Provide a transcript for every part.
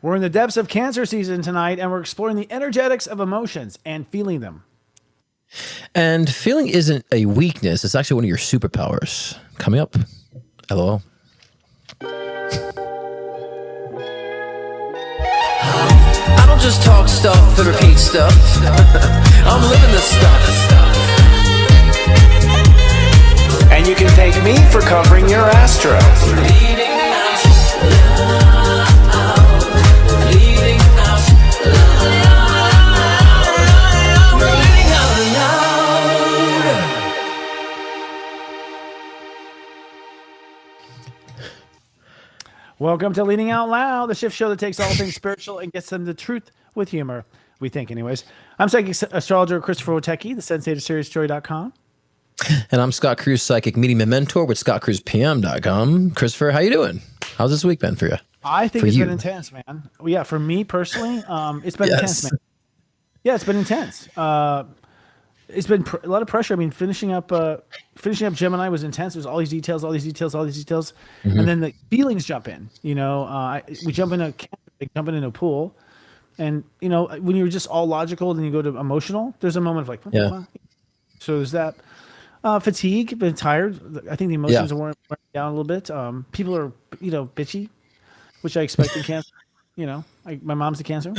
We're in the depths of Cancer season tonight, and we're exploring the energetics of emotions and feeling them. And feeling isn't a weakness, it's actually one of your superpowers. Coming up. LOL. I don't just talk stuff and repeat stuff. I'm living this stuff. And you can thank me for covering your astro. Leading out loud. Leading out loud. Leading out loud. Welcome to Leading Out Loud, the shift show that takes all things spiritual and gets them the truth with humor. We think, anyways. I'm psychic astrologer Christopher Wotecki, the sensei of SeriousStory.com. And I'm Scott Cruz, psychic medium and mentor with ScottCruzPM.com. Christopher, how you doing? How's this week been for you? I think it's been intense, man. Well, yeah, for me personally, it's been intense, man. Yeah, it's been intense. It's been a lot of pressure. I mean, finishing up Gemini was intense. There's all these details, and then the feelings jump in. You know, we jump into a pool, and you know, when you're just all logical, then you go to emotional. There's a moment of like, what the fuck? So there's that. Fatigue, been tired. I think the emotions are wearing down a little bit. People are, you know, bitchy, which I expect in Cancer. You know, my mom's a Cancer.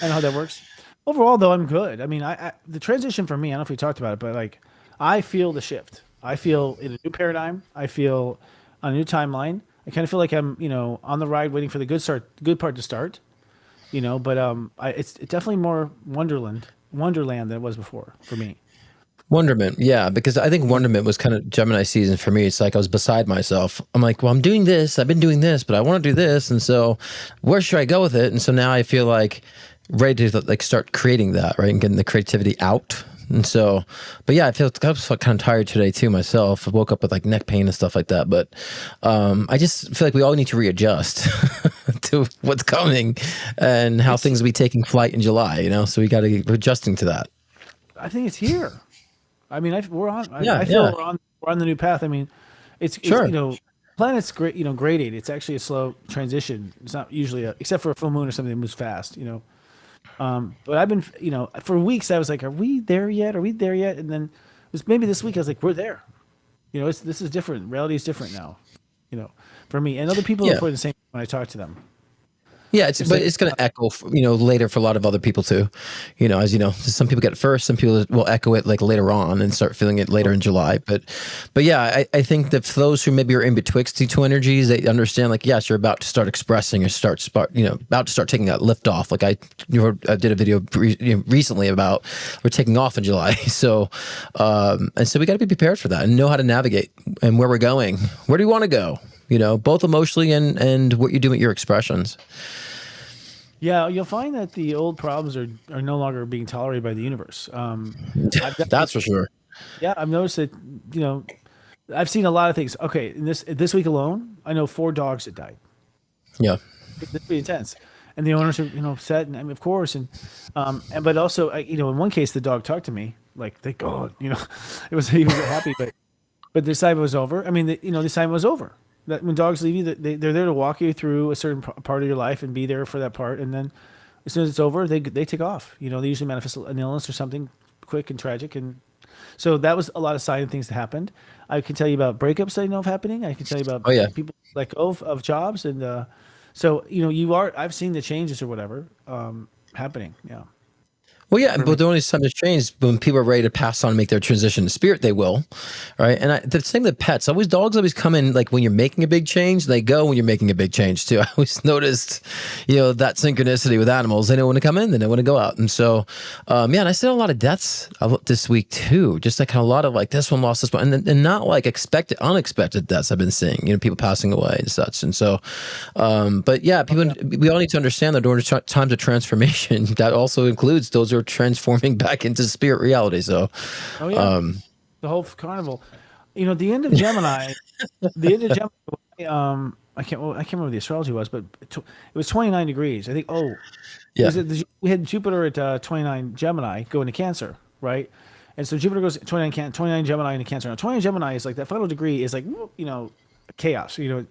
I know how that works. Overall, though, I'm good. I mean, the transition for me, I don't know if we talked about it, but like, I feel the shift. I feel in a new paradigm. I feel a new timeline. I kind of feel like I'm, you know, on the ride, waiting for the good part to start. You know, but it's definitely more Wonderland than it was before for me. Wonderment, yeah, because I think Wonderment was kind of Gemini season for me. It's like I was beside myself. I'm like, well, I'm doing this. I've been doing this, but I want to do this, and so where should I go with it? And so now I feel like ready to like start creating that, right, and getting the creativity out. And so, but yeah, I was kind of tired today too myself. I woke up with like neck pain and stuff like that. But I just feel like we all need to readjust to what's coming and how things will be taking flight in July. You know, so we got to be adjusting to that. I think it's here. I mean, we're on. I feel we're on the new path. I mean, it's you know, planet's great. You know, grade 8. It's actually a slow transition. It's not usually except for a full moon or something that moves fast. You know, but I've been, you know, for weeks I was like, are we there yet? Are we there yet? And then it was maybe this week I was like, we're there. You know, this is different. Reality is different now. You know, for me and other people report the same when I talk to them. Yeah, it's going to echo, you know, later for a lot of other people too. You know, as you know, some people get it first, some people will echo it like later on and start feeling it later in July. But yeah, I think that for those who maybe are in betwixt the two energies, they understand like, yes, you're about to start expressing or about to start taking that lift off. Like I did a video recently about we're taking off in July. So, and so we got to be prepared for that and know how to navigate and where we're going. Where do you want to go? You know, both emotionally and what you do with your expressions. Yeah, you'll find that the old problems are no longer being tolerated by the universe. That's for sure. Yeah, I've noticed that, you know, I've seen a lot of things. Okay, in this week alone, I know 4 dogs that died. Yeah. It's pretty intense. And the owners are, you know, upset, and I mean, of course, and but also, you know, in one case, the dog talked to me, like, thank God, you know, he was happy, but the assignment was over. I mean, the assignment was over. That when dogs leave you, they're there to walk you through a certain part of your life and be there for that part. And then as soon as it's over, they take off. You know, they usually manifest an illness or something quick and tragic. And so that was a lot of sign things that happened. I can tell you about breakups that I know of happening. I can tell you about people let go of jobs. And so, you know, I've seen the changes or whatever happening. Yeah. Well, yeah, but the only time it's changed when people are ready to pass on and make their transition to spirit, they will, right? And the same with pets. Dogs always come in like when you're making a big change. They go when you're making a big change too. I always noticed, you know, that synchronicity with animals. They know when to come in, they know when to go out. And so, and I saw a lot of deaths this week too. Just like a lot of like this one lost this one, and not like unexpected deaths I've been seeing. You know, people passing away and such. And so, but yeah, we all need to understand that during times of transformation, that also includes those who are transforming back into spirit reality. So the whole carnival, you know, the end of Gemini I can't remember what the astrology was, but it was 29 degrees, I think. We had Jupiter at 29 Gemini going to Cancer, right? And so Jupiter goes 29 Gemini into Cancer. Now 29 Gemini is like that final degree is like, you know, chaos, you know,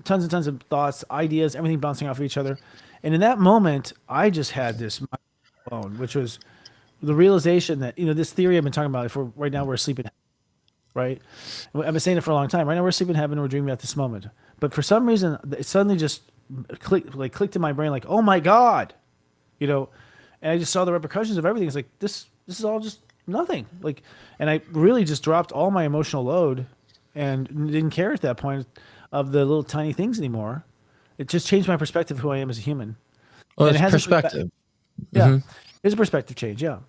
tons and tons of thoughts, ideas, everything bouncing off of each other. And in that moment, I just had this mind blown, which was the realization that, this theory I've been talking about, if right now we're asleep in heaven, right? I've been saying it for a long time. Right now we're asleep in heaven, we're dreaming about this moment. But for some reason, it suddenly just clicked in my brain, like, oh my God, and I just saw the repercussions of everything. It's like, this is all just nothing. Like, and I really just dropped all my emotional load and didn't care at that point of the little tiny things anymore. It just changed my perspective of who I am as a human. Well, and it's perspective. Yeah. It's a perspective change. Yeah.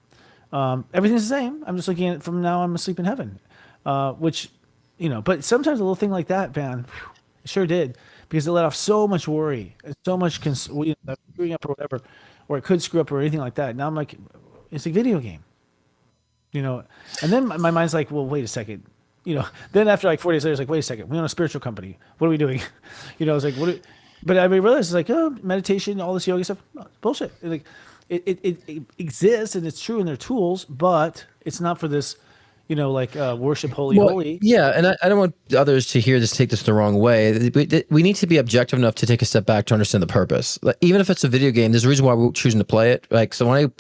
Everything's the same. I'm just looking at it from now I'm asleep in heaven, which, but sometimes a little thing like that, man, it sure did, because it let off so much worry and so much screwing up or whatever, or it could screw up or anything like that. Now I'm like, it's a video game, and then my mind's like, well, wait a second. Then after like 4 days later, it's like, wait a second, we own a spiritual company. What are we doing? I was like, but I realized it's like, oh, meditation, all this yoga stuff, no, bullshit. Like, it exists and it's true in their tools, but it's not for this, worship holy. Yeah, and I don't want others to take this the wrong way. We need to be objective enough to take a step back to understand the purpose. Like, even if it's a video game, there's a reason why we're choosing to play it. Like, so when I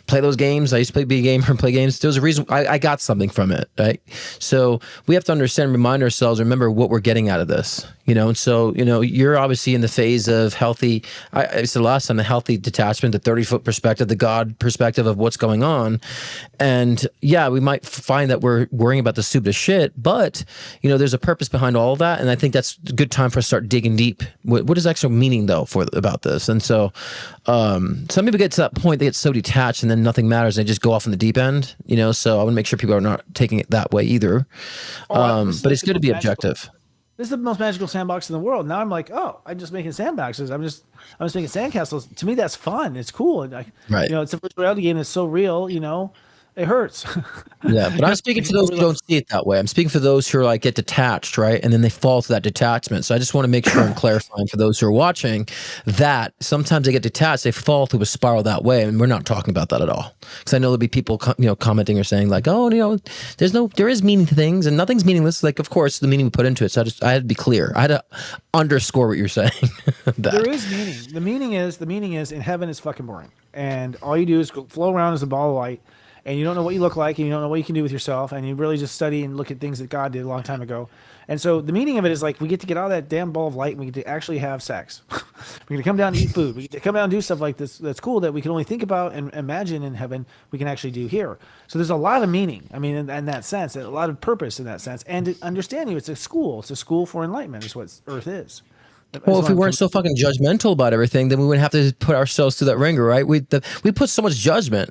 play those games, I used to be a gamer and play games. There's a reason I got something from it, right? So we have to understand, remind ourselves, remember what we're getting out of this. And so, you're obviously in the phase of healthy, I said last time, the healthy detachment, the 30-foot perspective, the God perspective of what's going on. And yeah, we might find that we're worrying about the stupidest shit, but, there's a purpose behind all of that. And I think that's a good time for us to start digging deep. What is actual meaning though about this? And so, some people get to that point, they get so detached and then nothing matters. And they just go off in the deep end, so I want to make sure people are not taking it that way either. But it's good to be objective. This is the most magical sandbox in the world. Now I'm like, oh, I'm just making sandboxes. I'm just making sandcastles. To me, that's fun. It's cool. And right. It's a virtual reality game that's so real. It hurts. Yeah, but I'm speaking to those who don't see it that way. I'm speaking for those who are get detached, right? And then they fall to that detachment. So I just want to make sure I'm clarifying for those who are watching that sometimes they get detached, they fall through a spiral that way, and we're not talking about that at all. Because I know there'll be people, commenting or saying like, oh, there is meaning to things, and nothing's meaningless. Like, of course, the meaning we put into it. So I had to be clear. I had to underscore what you're saying. There is meaning. The meaning is in heaven is fucking boring, and all you do is flow around as a ball of light. And you don't know what you look like, and you don't know what you can do with yourself, and you really just study and look at things that God did a long time ago. And so the meaning of it is like we get to get out of that damn ball of light, and we get to actually have sex. We're going to come down and eat food. We get to come down and do stuff like this that's cool that we can only think about and imagine in heaven we can actually do here. So there's a lot of meaning, in that sense, a lot of purpose in that sense. And understanding it's a school. It's a school for enlightenment is what Earth is. Well, if we weren't so fucking judgmental about everything, then we wouldn't have to put ourselves through that ringer, right? We put so much judgment,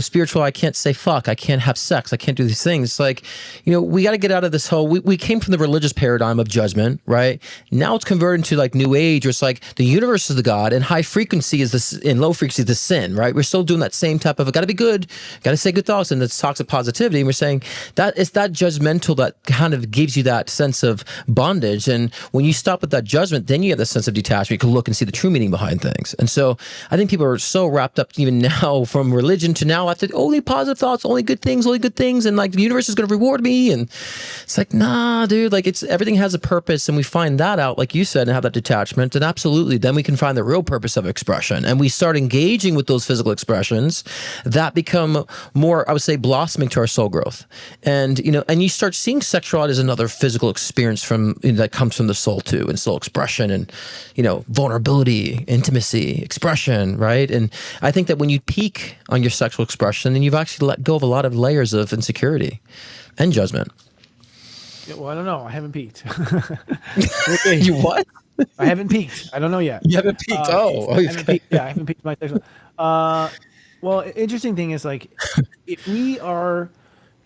spiritual, I can't say fuck, I can't have sex, I can't do these things. It's like, we got to get out of this whole, we came from the religious paradigm of judgment, right? Now it's converted to like new age, or it's like the universe is the God and high frequency is this, and low frequency is the sin, right? We're still doing that same type of, got to be good, got to say good thoughts, and it's talks of positivity. And we're saying that it's that judgmental that kind of gives you that sense of bondage. And when you stop with that judgment, then you have the sense of detachment. You can look and see the true meaning behind things. And so I think people are so wrapped up even now from religion to now after only positive thoughts, only good things, and like the universe is going to reward me. And it's like, nah, dude, like everything has a purpose, and we find that out, like you said, and have that detachment. And absolutely, then we can find the real purpose of expression, and we start engaging with those physical expressions that become more, I would say, blossoming to our soul growth. And and you start seeing sexuality as another physical experience from that comes from the soul too, and soul expression and vulnerability, intimacy, expression, right? And I think that when you peak on your sexual expression, then you've actually let go of a lot of layers of insecurity and judgment. Yeah, well, I don't know. I haven't peaked. You what? I haven't peaked. I don't know yet. You haven't peaked. I haven't peaked. Yeah, I haven't peaked my sexual. Well, interesting thing is like if we are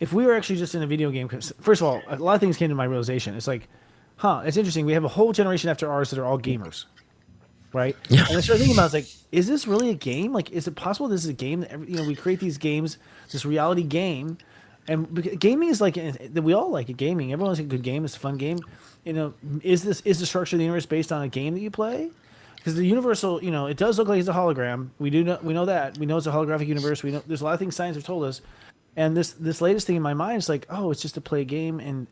actually just in a video game, because first of all, a lot of things came to my realization. It's like, it's interesting. We have a whole generation after ours that are all gamers, right? Yeah. And I started thinking about, it's like, is this really a game? Like, is it possible this is a game that we create these games, this reality game, and gaming is like that we all like it. Gaming, everyone likes a good game. It's a fun game. Is the structure of the universe based on a game that you play? Because the universal, it does look like it's a hologram. We know that. We know it's a holographic universe. We know there's a lot of things science have told us. And this latest thing in my mind is like, oh, it's just to play a game, and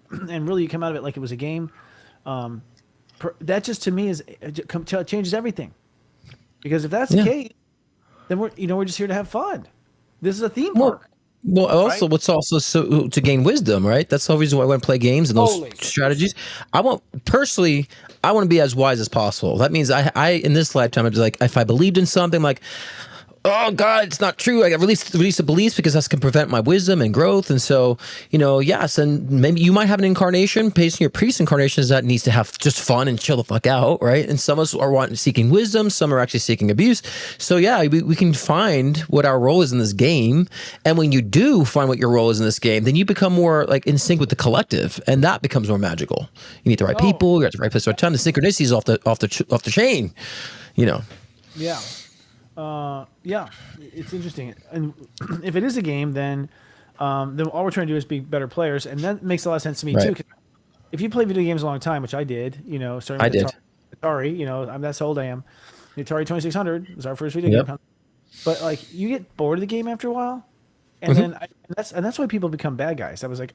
really you come out of it like it was a game. That just to me changes everything. Because if that's the case, then we're just here to have fun. This is a theme park. Well, also, right? what's also so to gain wisdom, right? That's the whole reason why I want to play games and those strategies. I want to be as wise as possible. That means I in this lifetime, I'd be like, if I believed in something, like, oh God, it's not true. I got release the beliefs because that's can prevent my wisdom and growth. And so, yes, and maybe you might have an incarnation based on your previous incarnations that needs to have just fun and chill the fuck out, right? And some of us are seeking wisdom, some are actually seeking abuse. So yeah, we can find what our role is in this game. And when you do find what your role is in this game, then you become more like in sync with the collective, and that becomes more magical. You meet the right people, you're at the right place at the right time. The synchronicity is off the chain, Yeah. Yeah, it's interesting. And if it is a game, then all we're trying to do is be better players, and that makes a lot of sense to me too. 'Cause if you play video games a long time, which I did, starting with Atari, that's how old I am. The Atari 2600 was our first video game. But like, you get bored of the game after a while, and then that's why people become bad guys. I was like,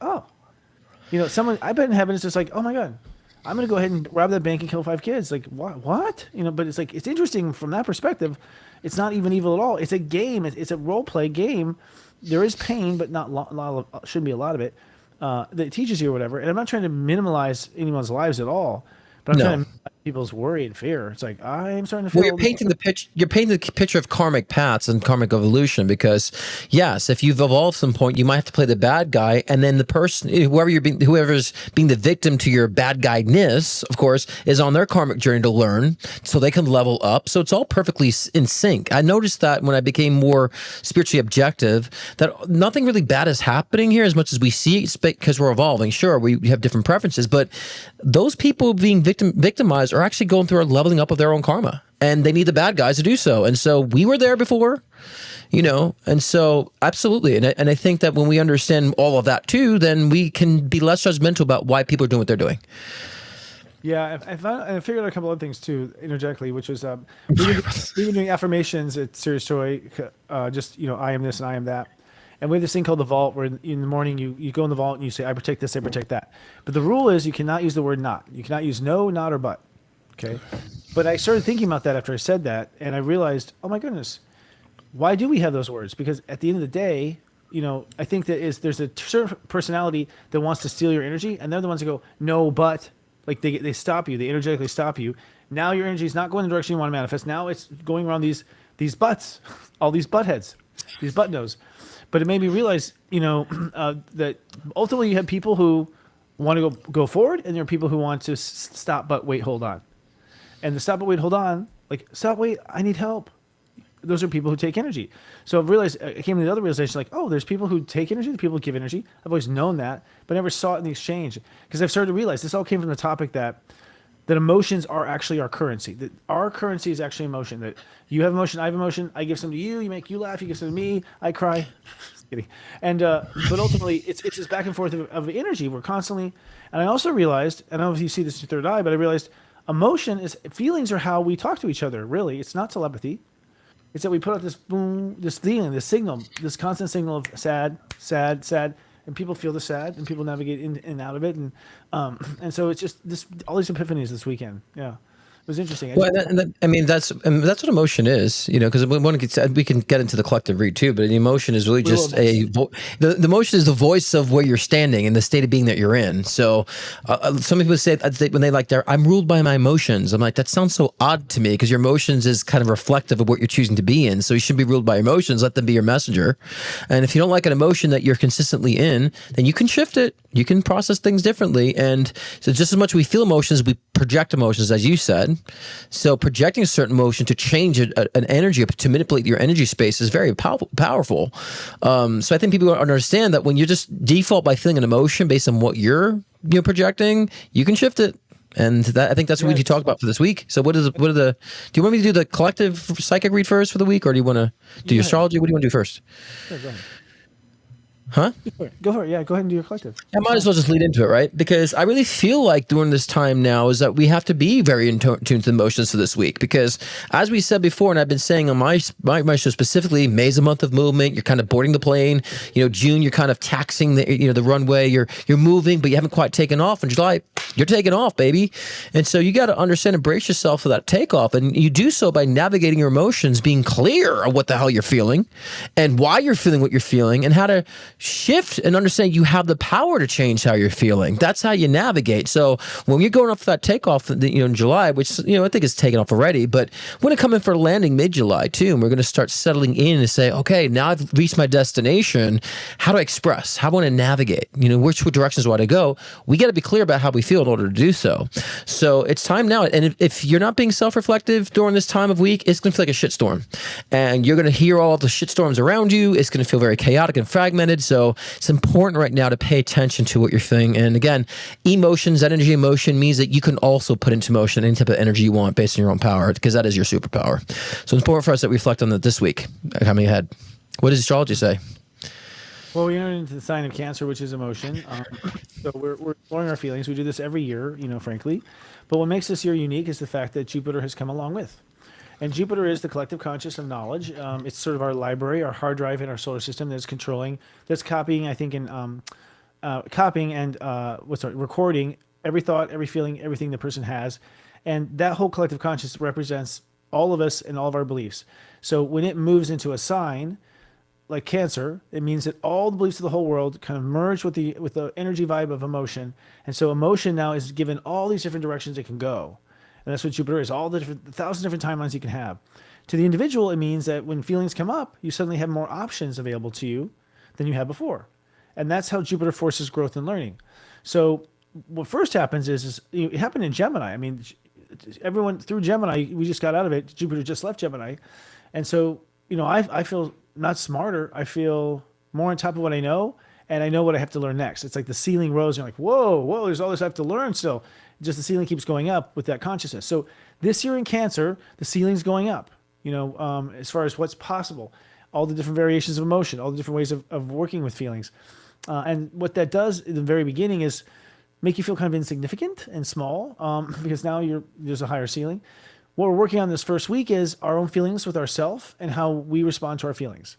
someone I bet in heaven is just like, oh my God, I'm gonna go ahead and rob that bank and kill 5 kids. Like what? But it's like, it's interesting from that perspective. It's not even evil at all. It's a game. It's a role play game. There is pain, but not shouldn't be a lot of it that teaches you or whatever. And I'm not trying to minimize anyone's lives at all, but I'm trying to minimize people's worry and fear. It's like, I'm starting to feel. Well, you're painting the picture of karmic paths and karmic evolution, because yes, if you've evolved some point, you might have to play the bad guy, and then the person, whoever's being the victim to your bad guy-ness, of course, is on their karmic journey to learn, so they can level up. So it's all perfectly in sync. I noticed that when I became more spiritually objective, that nothing really bad is happening here as much as we see, because we're evolving. Sure, we have different preferences, but those people being victimized are actually going through a leveling up of their own karma, and they need the bad guys to do so. And so we were there before, and so absolutely. And I think that when we understand all of that too, then we can be less judgmental about why people are doing what they're doing. Yeah, I figured out a couple of things too, interjectly, which was we've been doing affirmations at Serious Joy, I am this and I am that. And we have this thing called the vault, where in the morning you go in the vault and you say, I protect this, I protect that. But the rule is you cannot use the word not. You cannot use no, not, or but. Okay. But I started thinking about that after I said that, and I realized, oh my goodness, why do we have those words? Because at the end of the day, I think there's a certain personality that wants to steal your energy, and they're the ones that go, no, but. Like they stop you, they energetically stop you. Now your energy is not going the direction you want to manifest. Now it's going around these butts, all these butt heads, these butt nose. But it made me realize, that ultimately you have people who want to go forward, and there are people who want to stop, but wait, hold on. And the stop, but wait, hold on, like stop, wait, I need help. Those are people who take energy. So I've realized, I came to the other realization, like, oh, there's people who take energy, the people who give energy. I've always known that, but never saw it in the exchange, because I've started to realize this all came from the topic that emotions are actually our currency. That our currency is actually emotion. That you have emotion, I have emotion. I give some to you, you make you laugh. You give some to me, I cry. Just kidding. And but ultimately, it's this back and forth of energy. We're constantly. And I also realized, I don't know if you see this in your third eye, but I realized feelings are how we talk to each other. Really, it's not telepathy. It's that we put out this boom, this feeling, this signal, this constant signal of sad, sad, sad. And people feel the sad, and people navigate in and out of it, and so it's just all these epiphanies this weekend. Yeah, it was interesting. That's what emotion is, because we can get into the collective read too, but the emotion is really just the emotion is the voice of where you're standing and the state of being that you're in. So some people say when they I'm ruled by my emotions. I'm like, that sounds so odd to me, because your emotions is kind of reflective of what you're choosing to be in. So you shouldn't be ruled by emotions. Let them be your messenger. And if you don't like an emotion that you're consistently in, then you can shift it. You can process things differently. And so just as much we feel emotions, we project emotions, as you said. So projecting a certain emotion to change an energy, to manipulate your energy space, is very powerful. So I think people understand that when you just default by feeling an emotion based on what you're projecting, you can shift it. And I think that's what we need to talk about for this week. So do you want me to do the collective psychic read first for the week, or do you want to do your astrology? What do you want to do first? Yeah, go ahead. Huh? Go for it. Yeah, go ahead and do your collective. I might as well just lead into it, right? Because I really feel like during this time now is that we have to be very in tune to the emotions for this week. Because as we said before, and I've been saying on my show specifically, May's a month of movement. You're kind of boarding the plane. June, you're kind of taxing the runway. You're moving, but you haven't quite taken off. In July, You're taking off, baby. And so you got to understand and brace yourself for that takeoff. And you do so by navigating your emotions, being clear of what the hell you're feeling and why you're feeling what you're feeling, and how to shift and understand you have the power to change how you're feeling. That's how you navigate. So when you're going up for that takeoff, in July, which, I think it's taken off already, but we're going to come in for a landing mid-July too. And we're going to start settling in and say, okay, now I've reached my destination. How do I express? How do I want to navigate? Which directions do I want to go? We got to be clear about how we feel in order to do so. So it's time now. And if you're not being self-reflective during this time of week, it's going to feel like a shitstorm. And you're going to hear all the shitstorms around you. It's going to feel very chaotic and fragmented. So it's important right now to pay attention to what you're feeling. And again, emotions, that energy emotion means that you can also put into motion any type of energy you want based on your own power, because that is your superpower. So it's important for us that we reflect on that this week, coming ahead. What does astrology say? Well, we entered into the sign of Cancer, which is emotion. So we're exploring our feelings. We do this every year, frankly. But what makes this year unique is the fact that Jupiter has come along with. And Jupiter is the collective conscious of knowledge. It's sort of our library, our hard drive in our solar system that's copying, I think, recording every thought, every feeling, everything the person has. And that whole collective conscious represents all of us and all of our beliefs. So when it moves into a sign like Cancer, it means that all the beliefs of the whole world kind of merge with the energy vibe of emotion. And so emotion now is given all these different directions it can go. And that's what Jupiter is, all the 1,000 different timelines you can have. To the individual, it means that when feelings come up, you suddenly have more options available to you than you had before. And that's how Jupiter forces growth and learning. So what first happens is it happened in Gemini. I mean, everyone through Gemini, we just got out of it. Jupiter just left Gemini. And so, I feel not smarter. I feel more on top of what I know, and I know what I have to learn next. It's like the ceiling rose. And you're like, whoa, there's all this I have to learn still. Just the ceiling keeps going up with that consciousness. So this year in Cancer, the ceiling's going up, as far as what's possible, all the different variations of emotion, all the different ways of working with feelings. And what that does in the very beginning is make you feel kind of insignificant and small, because now there's a higher ceiling. What we're working on this first week is our own feelings with ourselves and how we respond to our feelings.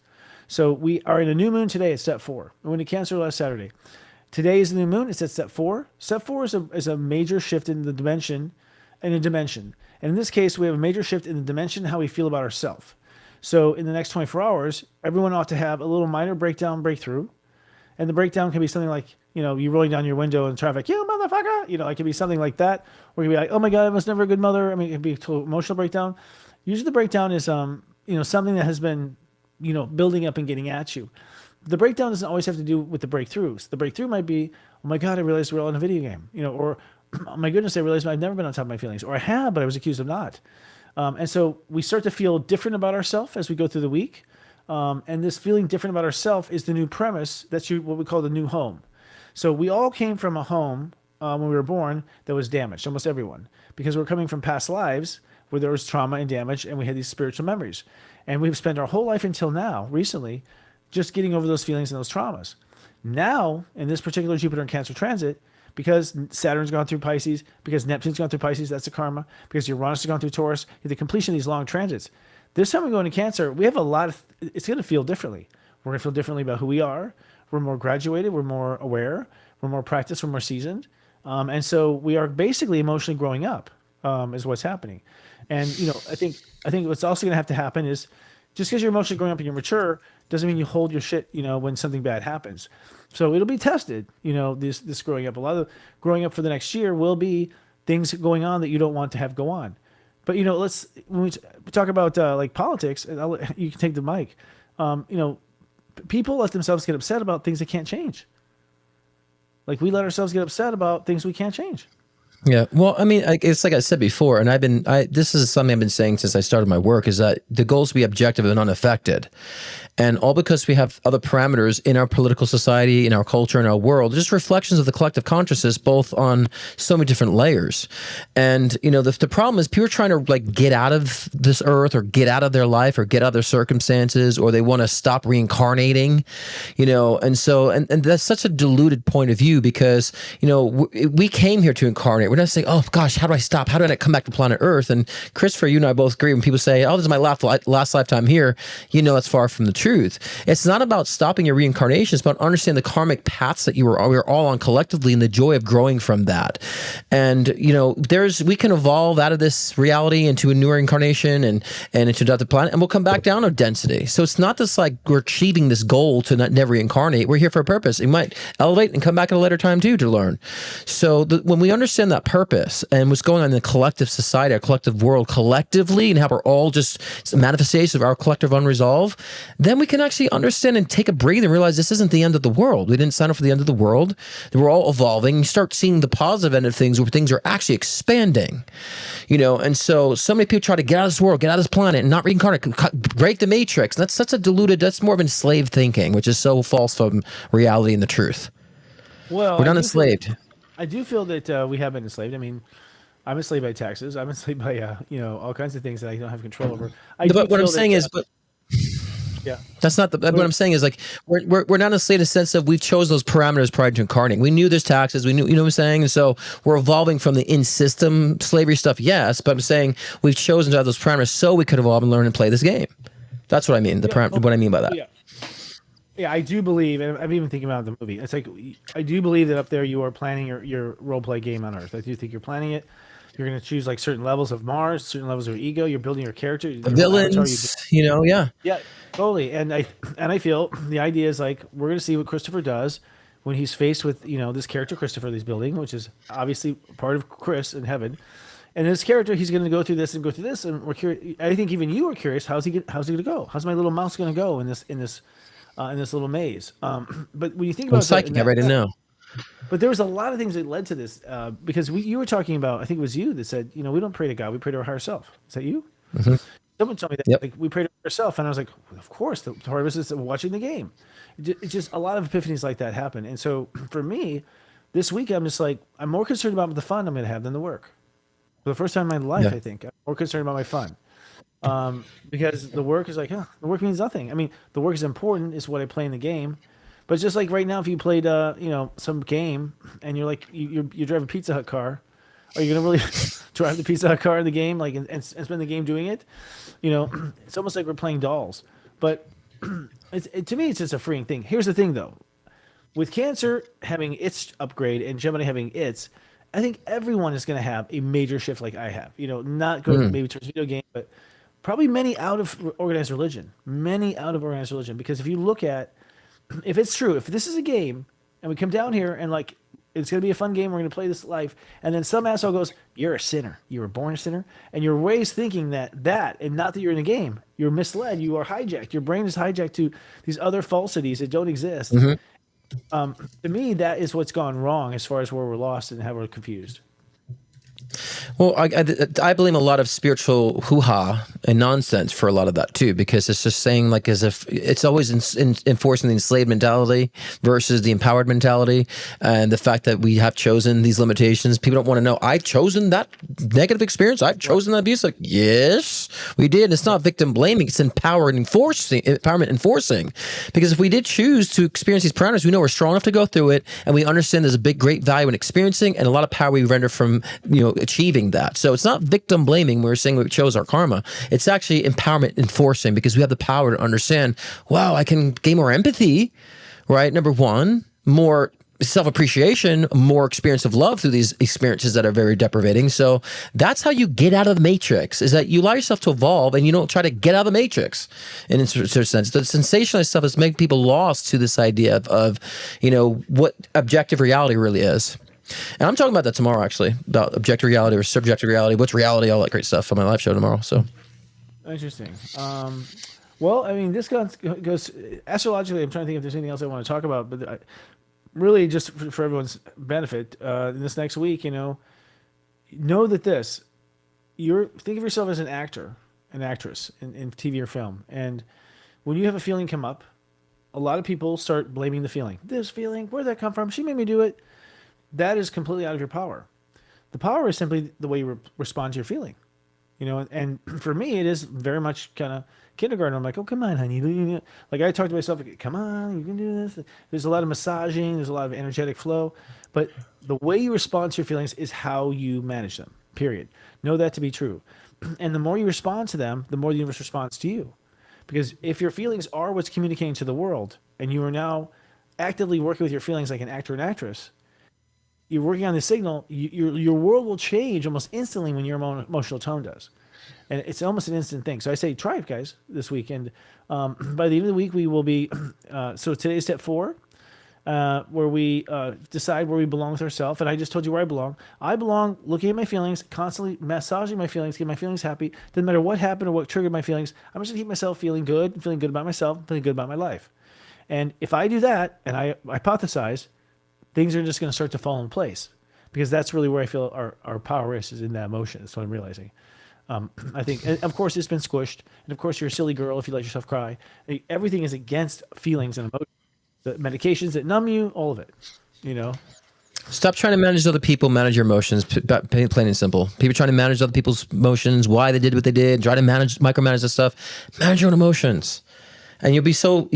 So we are in a new moon today at step 4. We went to Cancer last Saturday. Today is the new moon. It's at step 4. Step 4 is a major shift in the dimension, And in this case, we have a major shift in the dimension, how we feel about ourselves. So in the next 24 hours, everyone ought to have a little minor breakthrough. And the breakdown can be something like, you rolling down your window in traffic, you motherfucker, it could be something like that. Or it could be like, oh my God, I was never a good mother. I mean, it could be a total emotional breakdown. Usually the breakdown is, something that has been, building up and getting at you. The breakdown doesn't always have to do with the breakthroughs. The breakthrough might be, oh my God, I realized we're all in a video game, or oh my goodness, I realized I've never been on top of my feelings, or I have, but I was accused of not. And so we start to feel different about ourselves as we go through the week. And this feeling different about ourselves is the new premise. That's what we call the new home. So we all came from a home when we were born that was damaged, almost everyone, because we're coming from past lives where there was trauma and damage, and we had these spiritual memories. And we've spent our whole life until now, recently, just getting over those feelings and those traumas. Now, in this particular Jupiter and Cancer transit, because Saturn's gone through Pisces, because Neptune's gone through Pisces, that's a karma, because Uranus has gone through Taurus, the completion of these long transits. This time we go into Cancer, we have a lot of, it's going to feel differently. We're going to feel differently about who we are. We're more graduated. We're more aware. We're more practiced. We're more seasoned. And so we are basically emotionally growing up, is what's happening. And, I think what's also going to have to happen is just because you're emotionally growing up and you're mature doesn't mean you hold your shit, when something bad happens. So it'll be tested, this growing up. A lot of growing up for the next year will be things going on that you don't want to have go on. But, when we talk about like politics, and you can take the mic, people let themselves get upset about things they can't change. Like we let ourselves get upset about things we can't change. Yeah. Well, I mean, it's like I said before, and this is something I've been saying since I started my work, is that the goal is to be objective and unaffected. And all because we have other parameters in our political society, in our culture, in our world, just reflections of the collective consciousness, both on so many different layers. And, the problem is people are trying to like get out of this earth or get out of their life or get out of their circumstances, or they want to stop reincarnating, and so, and that's such a diluted point of view because, we came here to incarnate. reincarnate. We're not saying, oh gosh, how do I stop? How do I come back to planet Earth? And Christopher, you and I both agree when people say, oh, this is my last lifetime here, that's far from the truth. It's not about stopping your reincarnation. It's about understanding the karmic paths that we were all on collectively and the joy of growing from that. And, we can evolve out of this reality into a new incarnation and into another planet, and we'll come back down to density. So it's not just like we're achieving this goal to never reincarnate. We're here for a purpose. You might elevate and come back at a later time too to learn. So when we understand that purpose and what's going on in the collective society, our collective world collectively, and how we're all just manifestations of our collective unresolved, then we can actually understand and take a breather and realize this isn't the end of the world. We didn't sign up for the end of the world. We're all evolving. You start seeing the positive end of things where things are actually expanding, and so many people try to get out of this world, get out of this planet and not reincarnate, break the matrix. That's such a diluted, that's more of enslaved thinking, which is so false from reality and the truth. Well, we're not enslaved. I do feel that we have been enslaved. I mean, I'm enslaved by taxes. I'm enslaved by all kinds of things that I don't have control over. But what I'm saying is, yeah, that's not what I'm saying is like we're not enslaved in the sense of we chose those parameters prior to incarnating. We knew there's taxes. We knew, what I'm saying, and so we're evolving from the in-system slavery stuff. Yes, but I'm saying we've chosen to have those parameters so we could evolve and learn and play this game. That's what I mean. What I mean by that. Yeah. Yeah, I do believe, and I'm even thinking about the movie. It's like I do believe that up there you are planning your role play game on Earth. I do think you're planning it. You're going to choose like certain levels of Mars, certain levels of ego. You're building your character, your villains. Yeah. Yeah, totally. And I feel the idea is like we're going to see what Christopher does when he's faced with this character Christopher that he's building, which is obviously part of Chris in heaven. And this character, he's going to go through this, and we're curious. I think even you are curious. How's he going to go? How's my little mouse going to go in this little maze? But when you think about psychic, I already know. But there was a lot of things that led to this because you were talking about. I think it was you that said, we don't pray to God, we pray to our higher self. Is that you? Mm-hmm. Someone told me that. Yep. Like we pray to ourselves, and I was like, well, of course. The part of us is watching the game. It's just a lot of epiphanies like that happen. And so for me, this week I'm just like I'm more concerned about the fun I'm going to have than the work. For the first time in my life, I think I'm more concerned about my fun. Because the work is like, the work means nothing. I mean, the work is important. It's what I play in the game. But it's just like right now, if you played, some game and you're like, you drive a Pizza Hut car, are you going to really drive the Pizza Hut car in the game, like, and spend the game doing it? It's almost like we're playing dolls. But to me, it's just a freeing thing. Here's the thing, though. With Cancer having its upgrade and Gemini having its, I think everyone is going to have a major shift like I have. Not going maybe towards video game, but probably many out of organized religion. Because if you look at, if it's true, if this is a game and we come down here and like it's going to be a fun game, we're going to play this life, and then some asshole goes, you're a sinner, you were born a sinner, and you're raised thinking that and not that you're in a game, you're misled, you are hijacked, your brain is hijacked to these other falsities that don't exist. To me, that is what's gone wrong as far as where we're lost and how we're confused. Well, I blame a lot of spiritual hoo-ha and nonsense for a lot of that too, because it's just saying like as if it's always enforcing the enslaved mentality versus the empowered mentality, and the fact that we have chosen these limitations. People don't want to know, I've chosen that negative experience. I've chosen that abuse. Like, yes, we did. It's not victim blaming. It's empowerment enforcing. Because if we did choose to experience these parameters, we know we're strong enough to go through it, and we understand there's a great value in experiencing, and a lot of power we render from achieving that. So it's not victim blaming. We're saying we chose our karma. It's actually empowerment enforcing, because we have the power to understand, wow, I can gain more empathy, right? Number one, more self-appreciation, more experience of love through these experiences that are very deprivating. So that's how you get out of the matrix, is that you allow yourself to evolve and you don't try to get out of the matrix in a certain sense. The sensationalized stuff is making people lost to this idea of what objective reality really is. And I'm talking about that tomorrow, actually, about objective reality or subjective reality, what's reality, all that great stuff on my live show tomorrow. So interesting. Well, I mean, this goes astrologically. I'm trying to think if there's anything else I want to talk about, but really just for everyone's benefit, in this next week, know that think of yourself as an actor, an actress in TV or film. And when you have a feeling come up, a lot of people start blaming the feeling. This feeling, where'd that come from? She made me do it. That is completely out of your power. The power is simply the way you respond to your feeling. And for me, it is very much kind of kindergarten. I'm like, oh, come on, honey. Like I talk to myself, like, come on, you can do this. There's a lot of massaging. There's a lot of energetic flow. But the way you respond to your feelings is how you manage them, period. Know that to be true. And the more you respond to them, the more the universe responds to you. Because if your feelings are what's communicating to the world, and you are now actively working with your feelings like an actor and actress, you're working on the signal, your world will change almost instantly when your emotional tone does. And it's almost an instant thing. So I say, try it, guys, this weekend. By the end of the week, we will be, so today's step 4, where we decide where we belong with ourselves. And I just told you where I belong. I belong looking at my feelings, constantly massaging my feelings, getting my feelings happy. Doesn't matter what happened or what triggered my feelings. I'm just going to keep myself feeling good about myself, feeling good about my life. And if I do that, and I hypothesize, things are just going to start to fall in place, because that's really where I feel our power is in that emotion. That's what I'm realizing. I think, and of course, it's been squished. And of course, you're a silly girl if you let yourself cry. Everything is against feelings and emotions. The medications that numb you, all of it, Stop trying to manage other people, manage your emotions, plain and simple. People trying to manage other people's emotions, why they did what they did, try to micromanage the stuff. Manage your own emotions. And you'll be so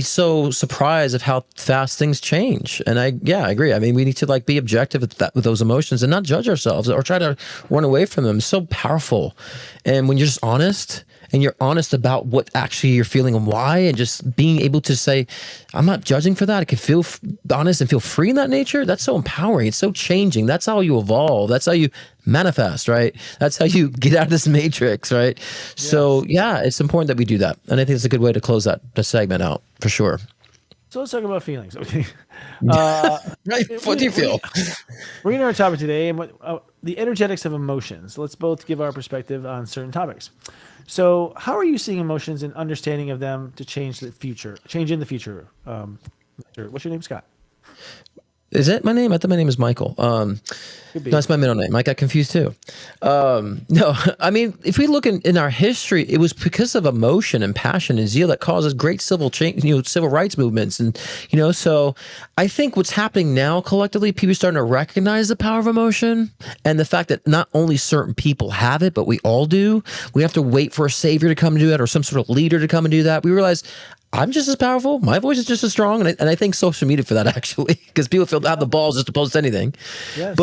surprised of how fast things change. And I agree. I mean, we need to be objective with those emotions and not judge ourselves or try to run away from them. It's so powerful. And when you're just honest and you're honest about what actually you're feeling and why, and just being able to say, I'm not judging for that. I can feel honest and feel free in that nature. That's so empowering. It's so changing. That's how you evolve. That's how you manifest, right? That's how you get out of this matrix, right? Yes. So it's important that we do that. And I think it's a good way to close the segment out for sure. So let's talk about feelings. Okay. Right. What do you feel? We're in our topic today, and the energetics of emotions. Let's both give our perspective on certain topics. So how are you seeing emotions and understanding of them to change in the future? What's your name, Scott? Is it my name? I thought my name is Michael. No, that's my middle name. I got confused too. No, I mean, if we look in our history, it was because of emotion and passion and zeal that causes great civil change, civil rights movements. And, so I think what's happening now collectively, people are starting to recognize the power of emotion and the fact that not only certain people have it, but we all do. We have to wait for a savior to come and do that or some sort of leader to come and do that. We realize I'm just as powerful. My voice is just as strong. And I think social media for that, actually, because people feel they have the balls just to post anything. Yes.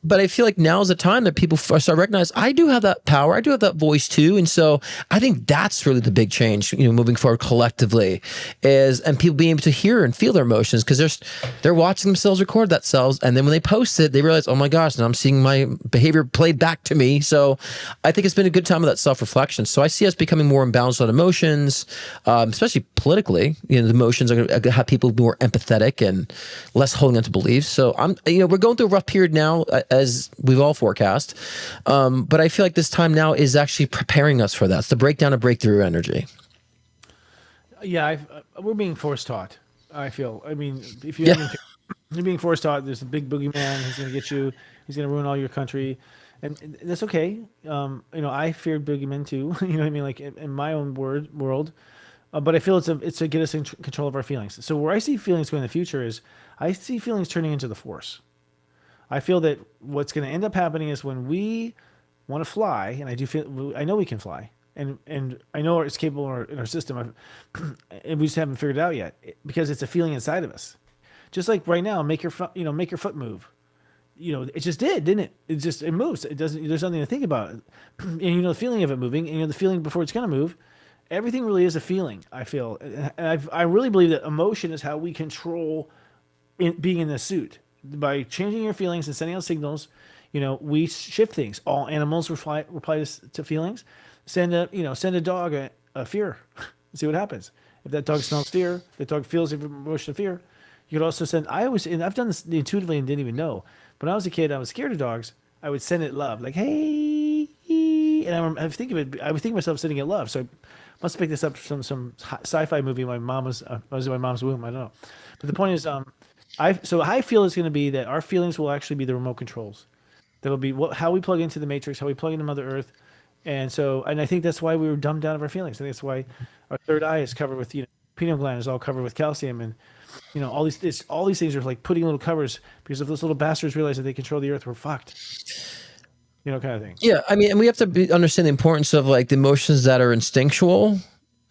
But I feel like now is the time that people start to recognize I do have that power. I do have that voice too. And so I think that's really the big change, moving forward collectively and people being able to hear and feel their emotions, because they're watching themselves record that selves. And then when they post it, they realize, oh my gosh, now I'm seeing my behavior played back to me. So I think it's been a good time of that self-reflection. So I see us becoming more imbalanced on emotions, especially politically. The emotions are going to have people be more empathetic and less holding on to beliefs. So we're going through a rough period now, as we've all forecast. But I feel like this time now is actually preparing us for that. It's the breakdown of breakthrough energy. Yeah, we're being force taught, I feel. I mean, if you're being force taught, there's a big boogeyman who's going to get you. He's going to ruin all your country. And that's okay. I feared boogeymen too. You know what I mean? Like in my own world. But I feel it's to get us in control of our feelings. So where I see feelings going in the future is I see feelings turning into the force. I feel that what's going to end up happening is when we want to fly, and I know we can fly, and I know it's capable in our system, and we just haven't figured it out yet, because it's a feeling inside of us. Just like right now, make your foot move. It just didn't it? It moves. It doesn't. There's nothing to think about. And the feeling of it moving, and the feeling before it's going to move. Everything really is a feeling, I feel, and I really believe that emotion is how we control being in the suit. By changing your feelings and sending out signals, we shift things. All animals reply to feelings. Send a dog a fear. See what happens. If that dog smells fear, the dog feels the emotion of fear. You could also send. I've done this intuitively and didn't even know. When I was a kid, I was scared of dogs. I would send it love, like hey, and I would think of myself sending it love. So I must pick this up from some sci-fi movie. I was in my mom's womb. I don't know, but the point is, I feel it's going to be that our feelings will actually be the remote controls. That'll be how we plug into the matrix, how we plug into Mother Earth, and I think that's why we were dumbed down of our feelings. I think that's why our third eye is covered with pineal gland is all covered with calcium, and all these things are like putting little covers because if those little bastards realize that they control the Earth, we're fucked. kind of thing. Yeah, I mean, and we have to understand the importance of like the emotions that are instinctual,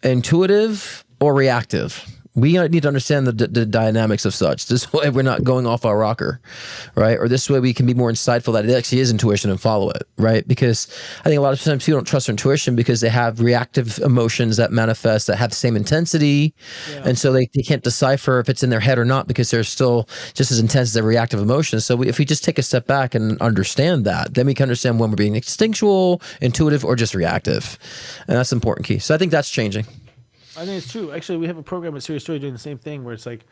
intuitive, or reactive. We need to understand the dynamics of such. This way we're not going off our rocker, right? Or this way we can be more insightful that it actually is intuition and follow it, right? Because I think a lot of times people don't trust their intuition because they have reactive emotions that manifest that have the same intensity. Yeah. And so they can't decipher if it's in their head or not because they're still just as intense as their reactive emotions. So if we just take a step back and understand that, then we can understand when we're being instinctual, intuitive, or just reactive. And that's an important key. So I think that's changing. I think it's true. Actually, we have a program at Serious Story doing the same thing where it's like,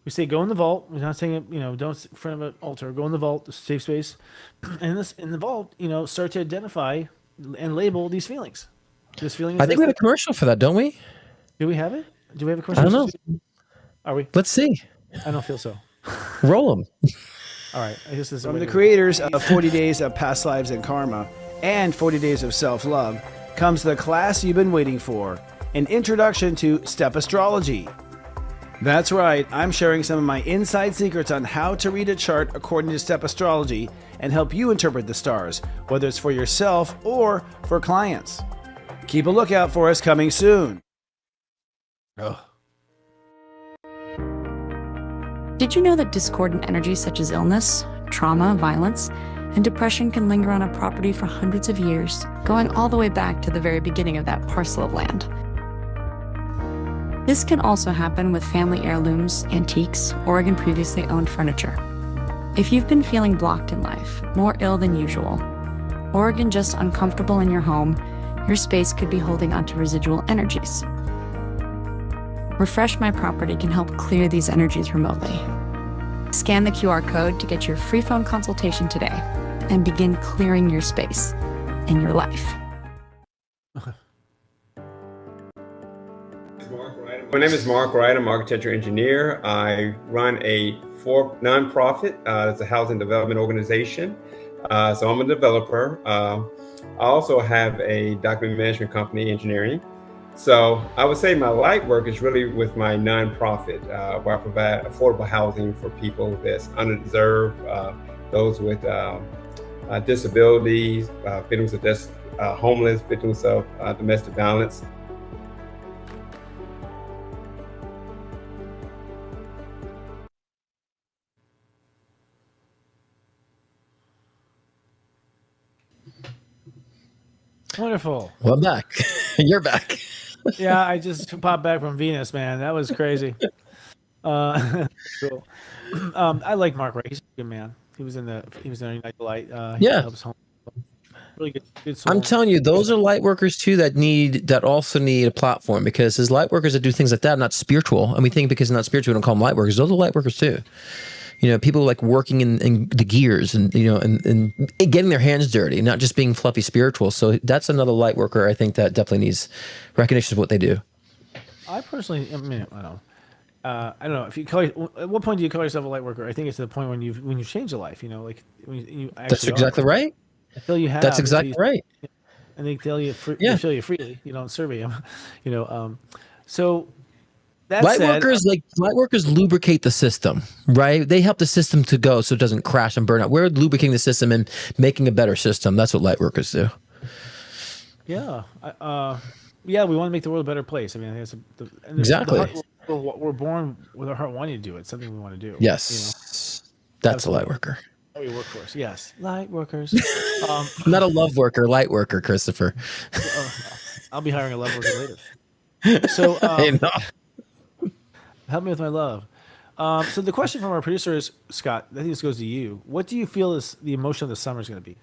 we say, go in the vault. We're not saying it, don't sit in front of an altar. Go in the vault, the safe space. And in the vault, start to identify and label these feelings. This feeling is I think we have a commercial for that, don't we? Do we have it? Do we have a commercial? I don't know. Are we? Let's see. I don't feel so. Roll them. All right. I guess this is From the creators of 40 Days of Past Lives and Karma and 40 Days of Self-Love comes the class you've been waiting for. An introduction to Step Astrology. That's right, I'm sharing some of my inside secrets on how to read a chart according to Step Astrology and help you interpret the stars, whether it's for yourself or for clients. Keep a lookout for us coming soon. Oh. Did you know that discordant energies such as illness, trauma, violence, and depression can linger on a property for hundreds of years, going all the way back to the very beginning of that parcel of land? This can also happen with family heirlooms, antiques, or even previously owned furniture. If you've been feeling blocked in life, more ill than usual, or again just uncomfortable in your home, your space could be holding onto residual energies. Refresh My Property can help clear these energies remotely. Scan the QR code to get your free phone consultation today and begin clearing your space and your life. My name is Mark Wright. I'm an architecture engineer. I run a nonprofit. It's a housing development organization. So I'm a developer. I also have a document management company, engineering. So I would say my light work is really with my nonprofit, where I provide affordable housing for people that's underdeserved, those with disabilities, victims of homeless, victims of domestic violence. Wonderful. Well, I'm back. You're back. Yeah, I just popped back from Venus, man. That was crazy. Cool. I like Mark Wright. He's a good man. He was in Unite the Light. Yeah. Helps home. Really good soul. I'm telling you, those are light workers too that also need a platform, because as light workers that do things like that are not spiritual. And we think because they're not spiritual, we don't call them light workers. Those are light workers too. People like working in the gears and getting their hands dirty, not just being fluffy spiritual. So that's another light worker I think that definitely needs recognition of what they do. I personally, I don't know. I don't know if you call. At what point do you call yourself a light worker? I think it's to the point when you change a life. Like when you actually. That's exactly right. Until you have. That's exactly right. And they tell you, they tell you freely. You don't survey them. So. Light workers lubricate the system, right? They help the system to go so it doesn't crash and burn out. We're lubricating the system and making a better system. That's what light workers do. Yeah. We want to make the world a better place. I mean, exactly. We're born with our heart wanting to do it. It's something we want to do. Yes. That's a light worker. We work for us. Yes. Light workers. Not a love worker, light worker, Christopher. I'll be hiring a love worker later. So, help me with my love. So the question from our producer is, Scott, I think this goes to you. What do you feel is the emotion of the summer is going to be?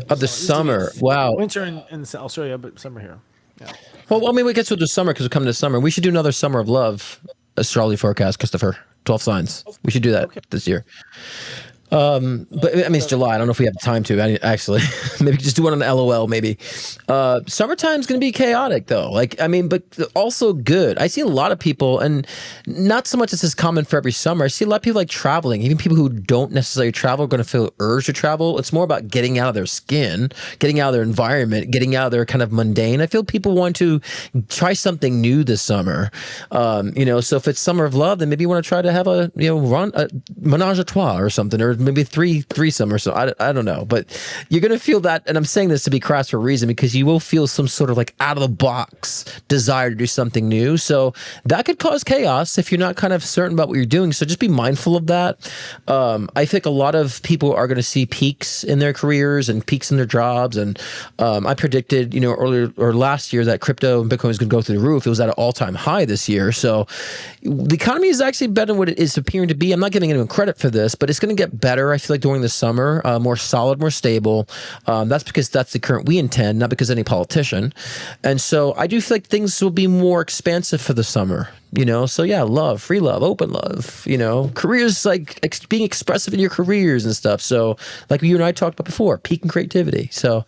Of the summer? Wow. Winter in Australia, but summer here. Yeah. Well, I mean, we get to the summer because we're coming to summer. We should do another Summer of Love astrology forecast, Christopher. 12 signs. We should do that this year. But I mean, it's July. I don't know if we have time to actually. Maybe just do one on the LOL. Maybe. Summertime's going to be chaotic, though. But also good. I see a lot of people, and not so much as is common for every summer. I see a lot of people like traveling. Even people who don't necessarily travel are going to feel urge to travel. It's more about getting out of their skin, getting out of their environment, getting out of their kind of mundane. I feel people want to try something new this summer. So if it's Summer of Love, then maybe you want to try to have a menage a trois or something, or maybe three threesome or so. I don't know, but you're gonna feel that, and I'm saying this to be crass for a reason, because you will feel some sort of like out of the box desire to do something new. So that could cause chaos if you're not kind of certain about what you're doing. So just be mindful of that. I think a lot of people are going to see peaks in their careers and peaks in their jobs. And I predicted, earlier or last year that crypto and Bitcoin was going to go through the roof. It was at an all-time high this year. So the economy is actually better than what it is appearing to be. I'm not giving anyone credit for this, but it's going to get better. I feel like during the summer, more solid, more stable. That's because that's the current we intend, not because any politician. And so I do feel like things will be more expansive for the summer. So yeah, love, free love, open love, careers, like being expressive in your careers and stuff. So like you and I talked about before, peaking creativity. So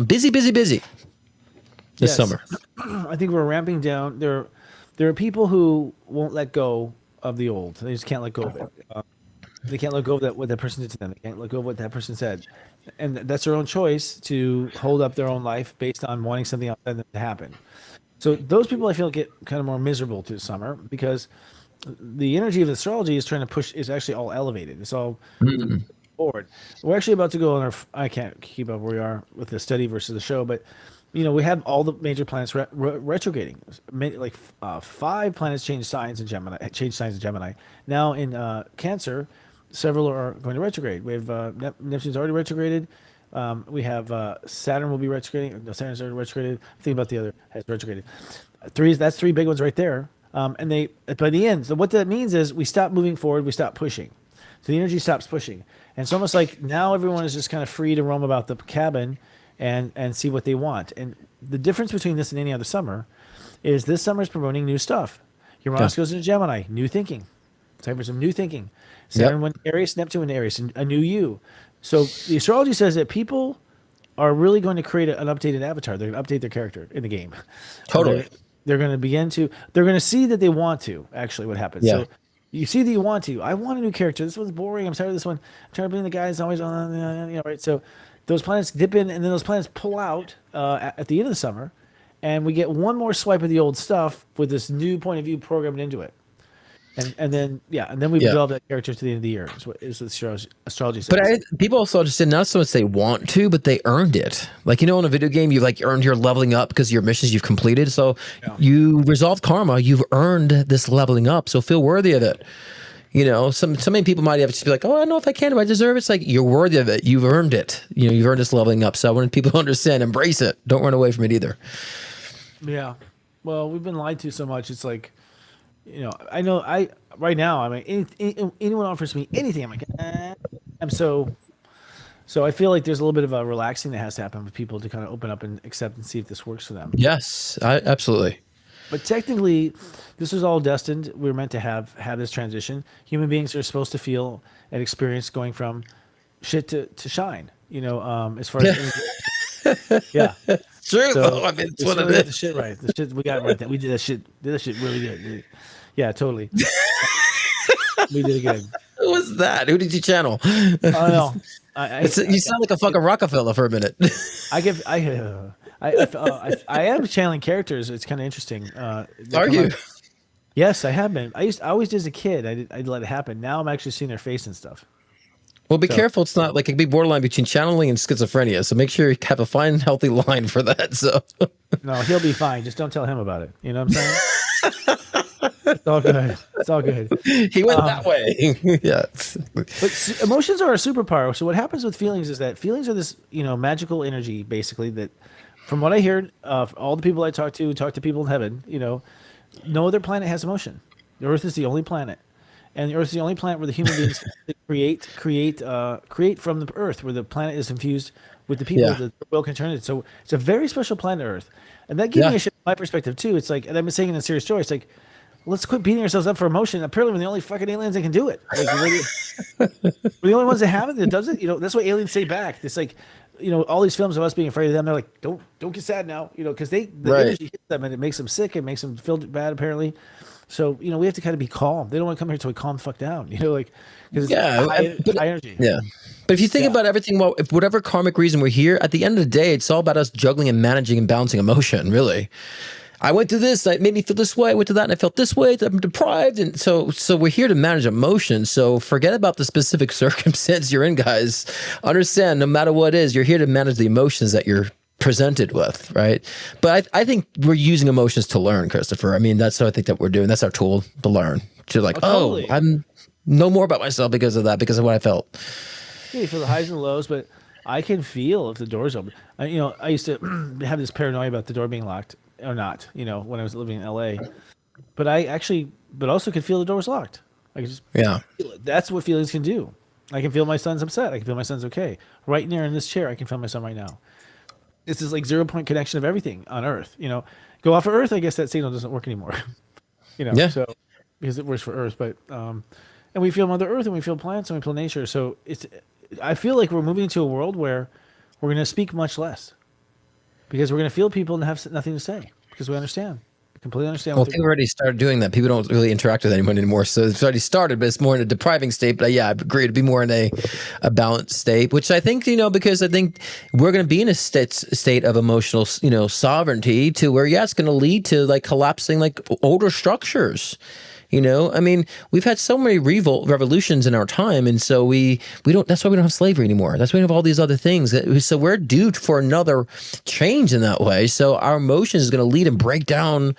busy this summer. I think we're ramping down. There are people who won't let go of the old. They just can't let go of it. They can't let go of that, what that person did to them. They can't let go of what that person said. And that's their own choice to hold up their own life based on wanting something outside them to happen. So those people, I feel, get kind of more miserable through summer, because the energy of astrology is trying to push, is actually all elevated. It's all forward. We're actually about to go on I can't keep up where we are with the study versus the show, but we have all the major planets retrograding. Like 5 planets change signs in Gemini. Now in Cancer, several are going to retrograde. We have Neptune's already retrograded. We have Saturn will be retrograding. No, Saturn's already retrograded. Think about the other has retrograded. That's 3 big ones right there. And they, by the end, so what that means is we stop moving forward, we stop pushing. So the energy stops pushing. And it's almost like now everyone is just kind of free to roam about the cabin and see what they want. And the difference between this and any other summer is this summer is promoting new stuff. Uranus goes into Gemini, new thinking. Time for some new thinking. Saturn went to Aries, Neptune went to Aries, a new you. So the astrology says that people are really going to create an updated avatar. They're going to update their character in the game. Totally. They're going to they're going to see that they want to, actually, what happens. Yeah. So you see that you want to. I want a new character. This one's boring. I'm tired of this one. I'm tired of being the guy that's always on, right? So those planets dip in, and then those planets pull out at the end of the summer, and we get one more swipe of the old stuff with this new point of view programmed into it. And then we develop that character to the end of the year. Is what astrology says. But people also understand not so much they want to, but they earned it. Like, in a video game, you've like earned your leveling up because of your missions you've completed. So you resolve karma. You've earned this leveling up. So feel worthy of it. So many people might have to be like, oh, I don't know if I can, if I deserve it. It's like, you're worthy of it. You've earned it. You've earned this leveling up. So I want people to understand, embrace it. Don't run away from it either. Yeah. Well, we've been lied to so much. It's like, right now, I mean, anyone offers me anything, I'm like, I'm so I feel like there's a little bit of a relaxing that has to happen for people to kind of open up and accept and see if this works for them. Yes, absolutely. But technically, this is all destined. We're meant to have this transition. Human beings are supposed to feel and experience going from shit to shine, as far as yeah. True. So, I mean, it's we what it got is. the shit right. The shit we got right. That we did that shit really good. Yeah, totally. We did it good. Who was that? Who did you channel? I don't know. You sound like a fucking Rockefeller for a minute. I am channeling characters. It's kind of interesting. Are you? Yes, I have been. I always did as a kid. I'd let it happen. Now I'm actually seeing their face and stuff. Well, be careful. It's not like it could be borderline between channeling and schizophrenia. So make sure you have a fine, healthy line for that. So no, he'll be fine. Just don't tell him about it. You know what I'm saying? It's all good. It's all good. He went that way. Yeah. But emotions are a superpower. So what happens with feelings is that feelings are this, magical energy, basically, that from what I hear, all the people I talk to people in heaven, no other planet has emotion. The Earth is the only planet. And the Earth is the only planet where the human beings create from the Earth, where the planet is infused with the people that the will can turn it. So it's a very special planet, Earth. And that gives me a shit my perspective too. It's like, and I've been saying in a serious story, it's like, let's quit beating ourselves up for emotion. Apparently we're the only fucking aliens that can do it. Like, we're the only ones that have it that does it. That's what aliens say back. It's like, all these films of us being afraid of them, they're like, don't get sad now, because the energy hits them and it makes them sick. It makes them feel bad, apparently. So, we have to kind of be calm. They don't want to come here until we calm the fuck down, because it's high energy. Yeah. But if you think about everything, well, if whatever karmic reason we're here, at the end of the day, it's all about us juggling and managing and balancing emotion, really. I went through this, it made me feel this way. I went to that and I felt this way. I'm deprived. And so we're here to manage emotions. So forget about the specific circumstance you're in, guys. Understand, no matter what it is, you're here to manage the emotions that you're presented with, right? But I think we're using emotions to learn, Christopher. I mean, that's what I think that we're doing. That's our tool to learn. To like, totally. I'm know more about myself because of that, because of what I felt. Yeah, you feel the highs and lows, but I can feel if the door's open. I used to have this paranoia about the door being locked or not, when I was living in LA. But but also could feel the door was locked. I could just feel it. That's what feelings can do. I can feel my son's upset. I can feel my son's okay. Right near in this chair, I can feel my son right now. It's this like 0-point connection of everything on Earth. Go off of Earth, I guess that signal doesn't work anymore. So because it works for Earth, but and we feel Mother Earth and we feel plants and we feel nature. So I feel like we're moving into a world where we're going to speak much less because we're going to feel people and have nothing to say because we understand. Completely understand. Well, people already started doing that. People don't really interact with anyone anymore. So it's already started, but it's more in a depriving state. But I agree to be more in a balanced state, which I think, because I think we're going to be in a state of emotional, sovereignty to where, it's going to lead to like collapsing like older structures. I mean, we've had so many revolutions in our time. And so we don't, that's why we don't have slavery anymore. That's why we have all these other things. So we're due for another change in that way. So our emotions is going to lead and break down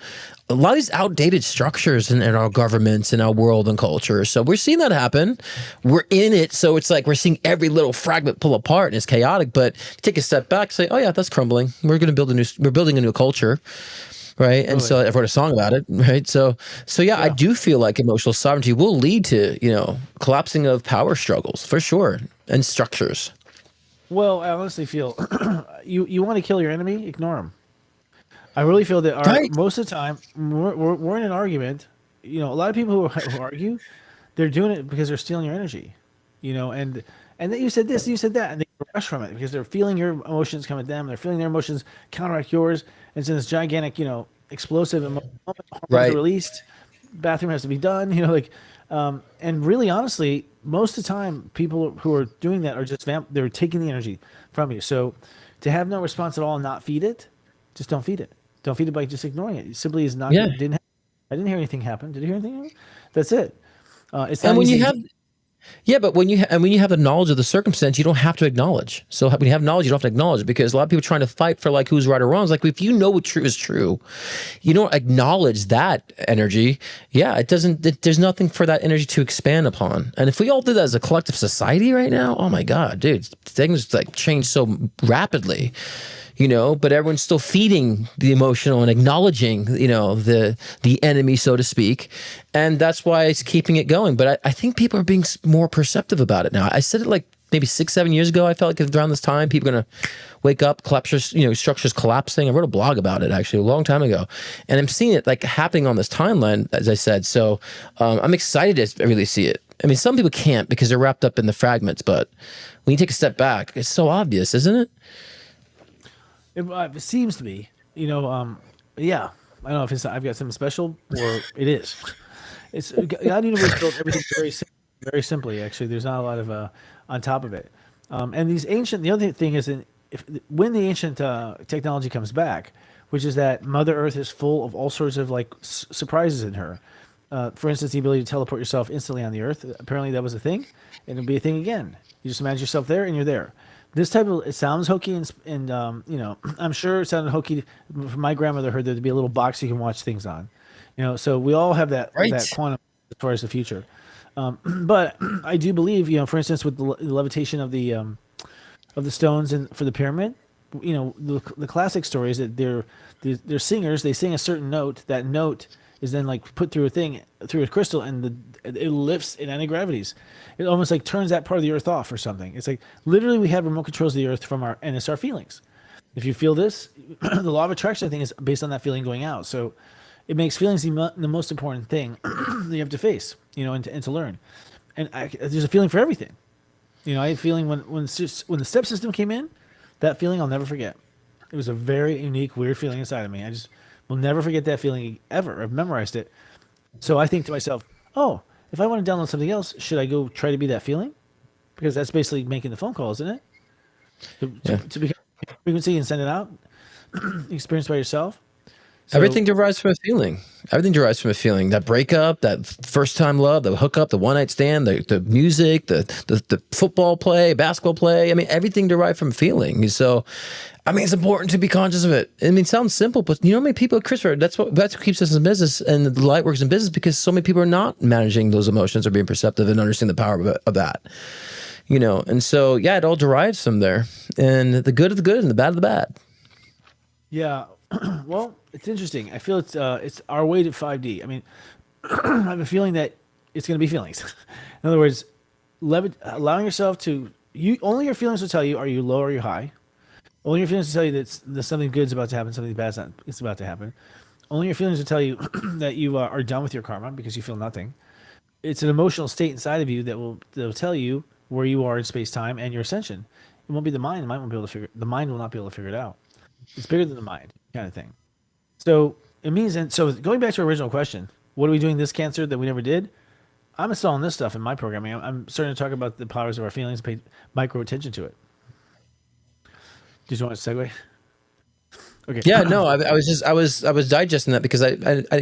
a lot of these outdated structures in our governments, in our world and culture. So we're seeing that happen. We're in it. So it's like we're seeing every little fragment pull apart and it's chaotic, but take a step back, say, oh yeah, that's crumbling. We're building a new culture. Right. And so I've wrote a song about it. Right. So I do feel like emotional sovereignty will lead to, collapsing of power struggles for sure and structures. Well, I honestly feel you want to kill your enemy, ignore him. I really feel that most of the time we're in an argument. A lot of people who argue, they're doing it because they're stealing your energy, and then you said this, you said that, and they rush from it because they're feeling your emotions come at them. They're feeling their emotions counteract yours. And it's in this gigantic, explosive moment, hormones are released, bathroom has to be done, and really honestly, most of the time, people who are doing that are just they're taking the energy from you. So to have no response at all and not feed it, just don't feed it. Don't feed it by just ignoring it. It simply is not. I didn't hear anything happen. Did you hear anything happen? That's it. It's not easy. But when you have the knowledge of the circumstance, you don't have to acknowledge. So when you have knowledge, you don't have to acknowledge, because a lot of people are trying to fight for like who's right or wrong. It's like, if you know what true is true, you don't acknowledge that energy. It doesn't. There's nothing for that energy to expand upon. And if we all did that as a collective society right now, oh my God, dude, things like change so rapidly. But everyone's still feeding the emotional and acknowledging, the enemy, so to speak. And that's why it's keeping it going. But I think people are being more perceptive about it now. I said it like maybe 6-7 years ago. I felt like around this time, people are going to wake up, structures collapsing. I wrote a blog about it actually a long time ago. And I'm seeing it like happening on this timeline, as I said. So I'm excited to really see it. I mean, some people can't because they're wrapped up in the fragments. But when you take a step back, it's so obvious, isn't it? It seems to be, I don't know if I've got something special or it is. It's God universe built everything very simply. Actually, there's not a lot of on top of it. And the other thing is, when the ancient technology comes back, which is that Mother Earth is full of all sorts of like surprises in her. For instance, the ability to teleport yourself instantly on the Earth. Apparently, that was a thing, and it'll be a thing again. You just imagine yourself there, and you're there. This type of, it sounds hokey, and I'm sure it sounded hokey. My grandmother heard there'd be a little box you can watch things on, so we all have that quantum as far as the future. But I do believe, for instance, with the levitation of the stones and for the pyramid, the classic story is that they're singers. They sing a certain note. That note is then like put through a crystal, and it lifts in anti-gravities. It almost like turns that part of the Earth off or something. It's like literally we have remote controls of the Earth and it's our feelings. If you feel this, the law of attraction, I think, is based on that feeling going out. So it makes feelings the most important thing that you have to face, and to learn. And there's a feeling for everything. I had a feeling when the step system came in, that feeling I'll never forget. It was a very unique, weird feeling inside of me. I just will never forget that feeling ever. I've memorized it. So I think to myself, oh, if I want to download something else, should I go try to be that feeling? Because that's basically making the phone call, isn't it? To become frequency and send it out, experience by yourself. So, everything derives from a feeling. Everything derives from a feeling. That breakup, that first time love, the hookup, the one night stand, the music, the football play, basketball play. I mean, everything derived from feeling. So, I mean, it's important to be conscious of it. I mean, it sounds simple, but you know how many people, Christopher, that's what keeps us in business, and the light works in business, because so many people are not managing those emotions or being perceptive and understanding the power of that. You know, and so, yeah, it all derives from there. And the good of the good and the bad of the bad. yeah. Well, it's interesting. I feel it's our way to 5D. I mean, I have a feeling that it's going to be feelings. In other words, allowing yourself to, only your feelings will tell you, are you low or are you high? Only your feelings will tell you that something good's about to happen, something bad's it's about to happen. Only your feelings will tell you that you are done with your karma because you feel nothing. It's an emotional state inside of you that will tell you where you are in space time and your ascension. It won't be the mind. The mind will not be able to figure it out. It's bigger than the mind, kind of thing. So it means, and so going back to our original question, what are we doing this Cancer that we never did? I'm installing this stuff in my programming. I'm starting to talk about the powers of our feelings, pay micro attention to it. Did you want to segue? Okay. Yeah, no, I was digesting that because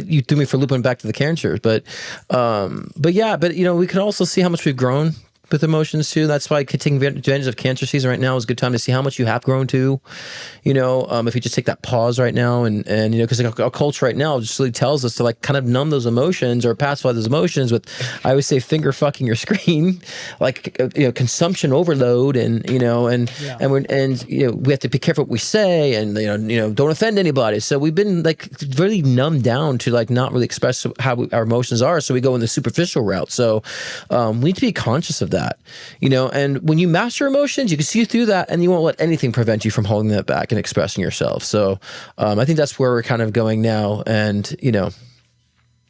you threw me for looping back to the Cancer, but you know, we can also see how much we've grown with emotions too. That's why taking advantage of Cancer season right now is a good time to see how much you have grown to. You know, if you just take that pause right now and you know, because our culture right now just really tells us to like kind of numb those emotions or pacify those emotions with, I always say, finger fucking your screen, like you know, consumption overload, and you know, and you know, we have to be careful what we say, and you know, don't offend anybody. So we've been like really numbed down to like not really express how our emotions are. So we go in the superficial route. So we need to be conscious of that. You know, and when you master emotions, you can see through that, and you won't let anything prevent you from holding that back and expressing yourself. So I think that's where we're kind of going now. And you know,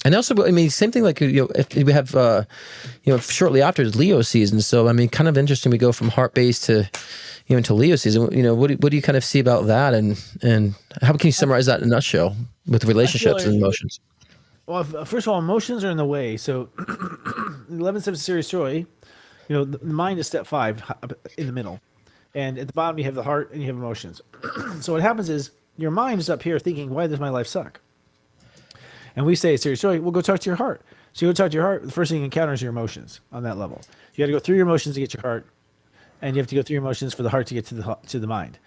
and also, I mean, same thing, like, you know, if we have you know, shortly after is Leo season. So I mean, kind of interesting, we go from heart base to, you know, into Leo season. You know, what do you kind of see about that, and how can you summarize that in a nutshell with relationships and emotions? Well, first of all, emotions are in the way. So 11 steps of serious joy. You know, the mind is step 5 in the middle. And at the bottom, you have the heart and you have emotions. So what happens is your mind is up here thinking, why does my life suck? And we say, serious joy, well, go talk to your heart. So you go talk to your heart. The first thing you encounter is your emotions on that level. You got to go through your emotions to get your heart. And you have to go through your emotions for the heart to get to the mind.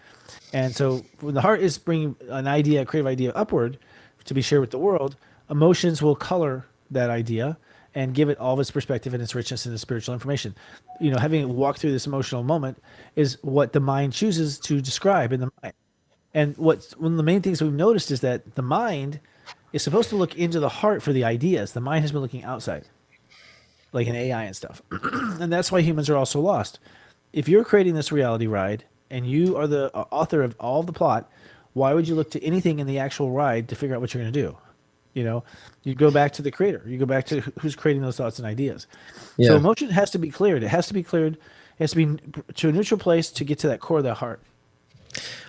And so when the heart is bringing an idea, a creative idea upward to be shared with the world, emotions will color that idea and give it all of its perspective and its richness and its spiritual information. You know, having walked through this emotional moment is what the mind chooses to describe in the mind. And one of the main things we've noticed is that the mind is supposed to look into the heart for the ideas. The mind has been looking outside, like an AI and stuff. And that's why humans are also lost. If you're creating this reality ride and you are the author of all of the plot, why would you look to anything in the actual ride to figure out what you're going to do? You know, you go back to the creator. You go back to who's creating those thoughts and ideas. Yeah. So emotion has to be cleared. It has to be cleared. It has to be to a neutral place to get to that core of that heart.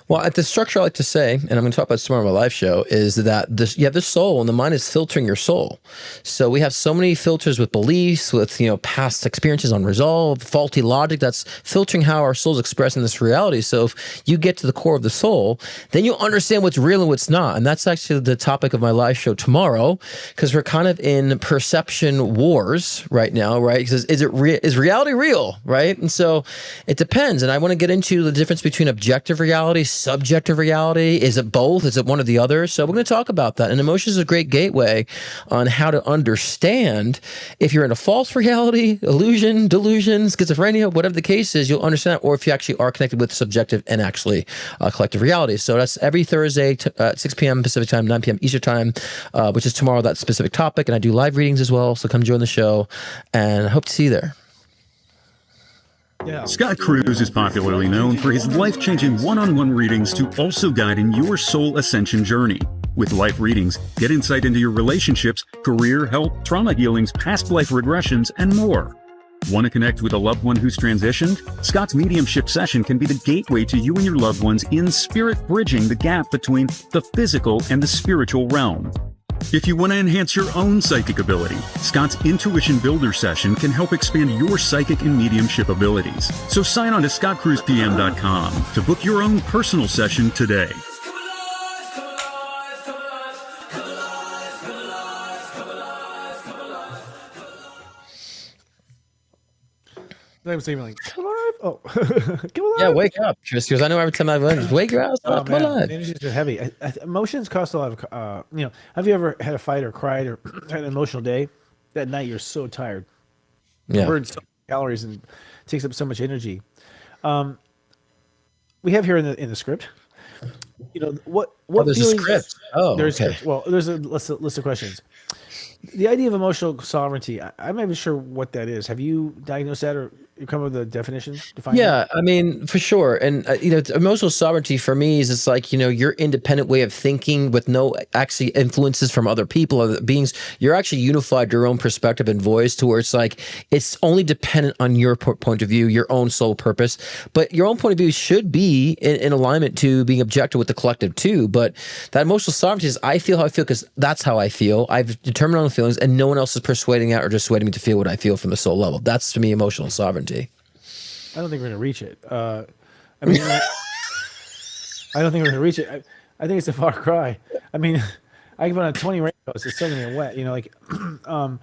Well, at the structure, I like to say, and I'm going to talk about this tomorrow on my live show, is that you have the soul, and the mind is filtering your soul. So we have so many filters with beliefs, with, you know, past experiences unresolved, faulty logic that's filtering how our soul's expressing this reality. So if you get to the core of the soul, then you'll understand what's real and what's not. And that's actually the topic of my live show tomorrow, because we're kind of in perception wars right now, right? Because is reality real, right? And so it depends. And I want to get into the difference between objective reality, subjective reality. Is it both? Is it one or the other? So we're going to talk about that. And emotions is a great gateway on how to understand if you're in a false reality, illusion, delusion, schizophrenia, whatever the case is, you'll understand that, or if you actually are connected with subjective and actually collective reality. So that's every Thursday at 6 p.m. Pacific time, 9 p.m. Eastern time, which is tomorrow, that specific topic. And I do live readings as well. So come join the show, and I hope to see you there. Yeah. Scott Cruz is popularly known for his life-changing one-on-one readings to also guide in your soul ascension journey. With life readings, get insight into your relationships, career, health, trauma healings, past life regressions, and more. Want to connect with a loved one who's transitioned? Scott's mediumship session can be the gateway to you and your loved ones in spirit bridging the gap between the physical and the spiritual realm. If you want to enhance your own psychic ability, Scott's Intuition Builder session can help expand your psychic and mediumship abilities. So sign on to scottcruzpm.com to book your own personal session today. I'm saying like, come alive. Oh, come alive. Yeah, wake up, Tris, because I know every time I wake your ass Oh up, come man, alive. the energies are heavy. Emotions cost a lot of. Have you ever had a fight or cried or had an emotional day? That night you're so tired. Yeah. Burns so many calories and takes up so much energy. We have here in the script. What there's a feelings? script. Oh, there's okay. script. Well, there's a list of questions. The idea of emotional sovereignty. I'm not even sure what that is. Have you diagnosed that or you come up with a definition? Yeah, I mean, for sure. And, emotional sovereignty for me is it's like, your independent way of thinking with no actually influences from other people, other beings. You're actually unified your own perspective and voice to where it's like, it's only dependent on your point of view, your own sole purpose. But your own point of view should be in alignment to being objective with the collective too. But that emotional sovereignty is I feel how I feel because that's how I feel. I've determined my own feelings and no one else is persuading out or dissuading me to feel what I feel from the soul level. That's to me emotional sovereignty. I don't think we're going to reach it. I mean, I don't think we're going to reach it. I think it's a far cry. I mean, I can put on 20 rainbows. It's still going to get wet. I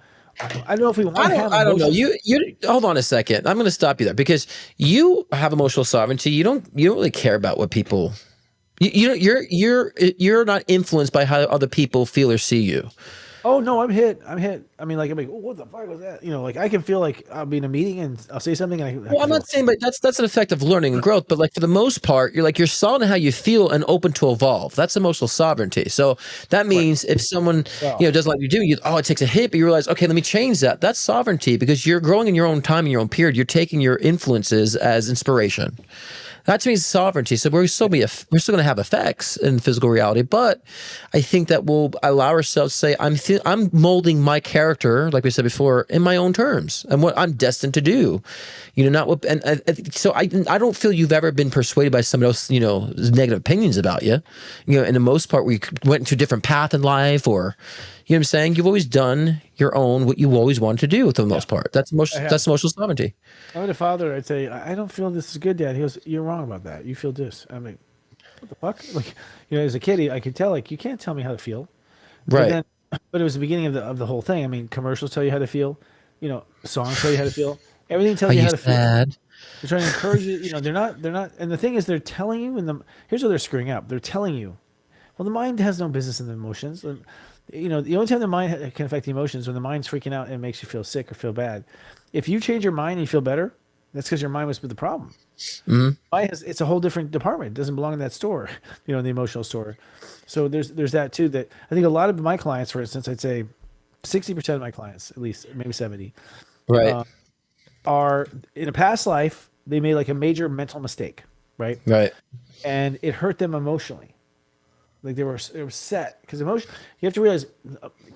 don't know if we want to have. I don't know. You hold on a second. I'm going to stop you there because you have emotional sovereignty. You don't really care about what people. You're not influenced by how other people feel or see you. Oh no, I'm hit. I mean, I'm like, oh, what the fuck was that? Like I can feel like I'll be in a meeting and I'll say something. And I'm not saying, but that's an effect of learning and growth. But like for the most part, you're solid in how you feel and open to evolve. That's emotional sovereignty. So that means if someone doesn't like you do, it takes a hit, but you realize, okay, let me change that. That's sovereignty because you're growing in your own time, in your own period. You're taking your influences as inspiration. That to me is sovereignty. So we're still going to have effects in physical reality, but I think that we'll allow ourselves to say, I'm molding my character, like we said before, in my own terms and what I'm destined to do. Not what. So I don't feel you've ever been persuaded by somebody else, negative opinions about you. In the most part, we went into a different path in life, or you know what I'm saying. You've always done your own what you always wanted to do, for the most part. That's emotional sovereignty. I had a father. I'd say, I don't feel this is good, Dad. He goes, you're wrong about that. You feel this. I'm like, what the fuck? Like, as a kid, I could tell, like, you can't tell me how to feel. Right. But it was the beginning of the whole thing. I mean, commercials tell you how to feel. Songs tell you how to feel. Everything tells you how to feel. They're trying to encourage you. They're not. And the thing is, they're telling you. Here's what they're screwing up. They're telling you, well, the mind has no business in the emotions. The only time the mind can affect the emotions when the mind's freaking out and it makes you feel sick or feel bad. If you change your mind and you feel better, that's because your mind was with the problem. Mm-hmm. It's a whole different department. It doesn't belong in that store, in the emotional store. So there's that too. That I think a lot of my clients, for instance, I'd say 60% of my clients, at least maybe 70, right, are in a past life they made like a major mental mistake, right? Right, and it hurt them emotionally. Like they were set because emotion. You have to realize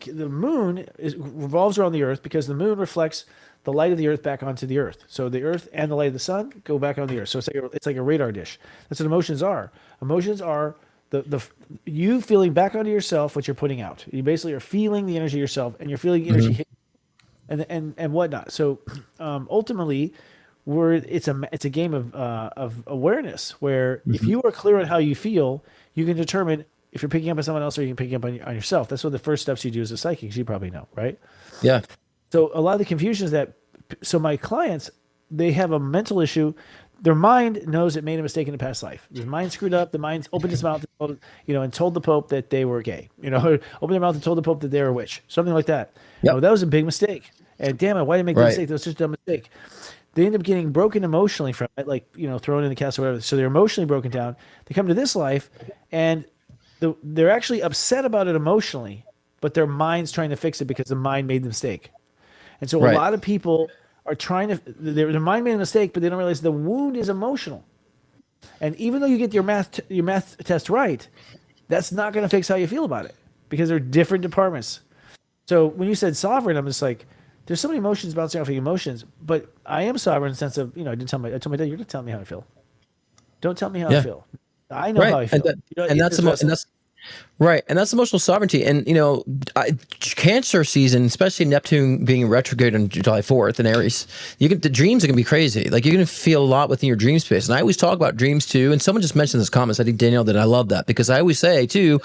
the moon revolves around the Earth because the moon reflects the light of the Earth back onto the Earth. So the Earth and the light of the sun go back on the Earth. So it's like a radar dish. That's what emotions are. Emotions are the you feeling back onto yourself what you're putting out. You basically are feeling the energy yourself, and you're feeling energy hit and whatnot. So ultimately, it's a game of awareness where if you are clear on how you feel, you can determine if you're picking up on someone else or you can pick up on yourself. That's one of the first steps you do as a psychic, as you probably know, right? Yeah. So a lot of the confusion is that, so my clients, they have a mental issue. Their mind knows it made a mistake in the past life. The mind screwed up. The mind opened its mouth, and told the Pope that they were gay. Opened their mouth and told the Pope that they were a witch. Something like that. Yep. That was a big mistake. And damn it, why did I make that mistake? That was such a dumb mistake. They end up getting broken emotionally from it, like, thrown in the castle or whatever. So they're emotionally broken down. They come to this life, and they're actually upset about it emotionally, but their mind's trying to fix it because the mind made the mistake. And so a lot of people are trying to, their mind made a mistake, but they don't realize the wound is emotional. And even though you get your math test right, that's not going to fix how you feel about it because they're different departments. So when you said sovereign, I'm just like, there's so many emotions bouncing off of emotions, but I am sovereign in the sense of, I told my dad, you're not telling me how I feel. Don't tell me how I feel. I know how I feel. Right, and that's emotional sovereignty. And Cancer season, especially Neptune being retrograde on July 4th in Aries, the dreams are gonna be crazy. Like, you're gonna feel a lot within your dream space. And I always talk about dreams too. And someone just mentioned this comments. I think Danielle did. I love that, because I always say too,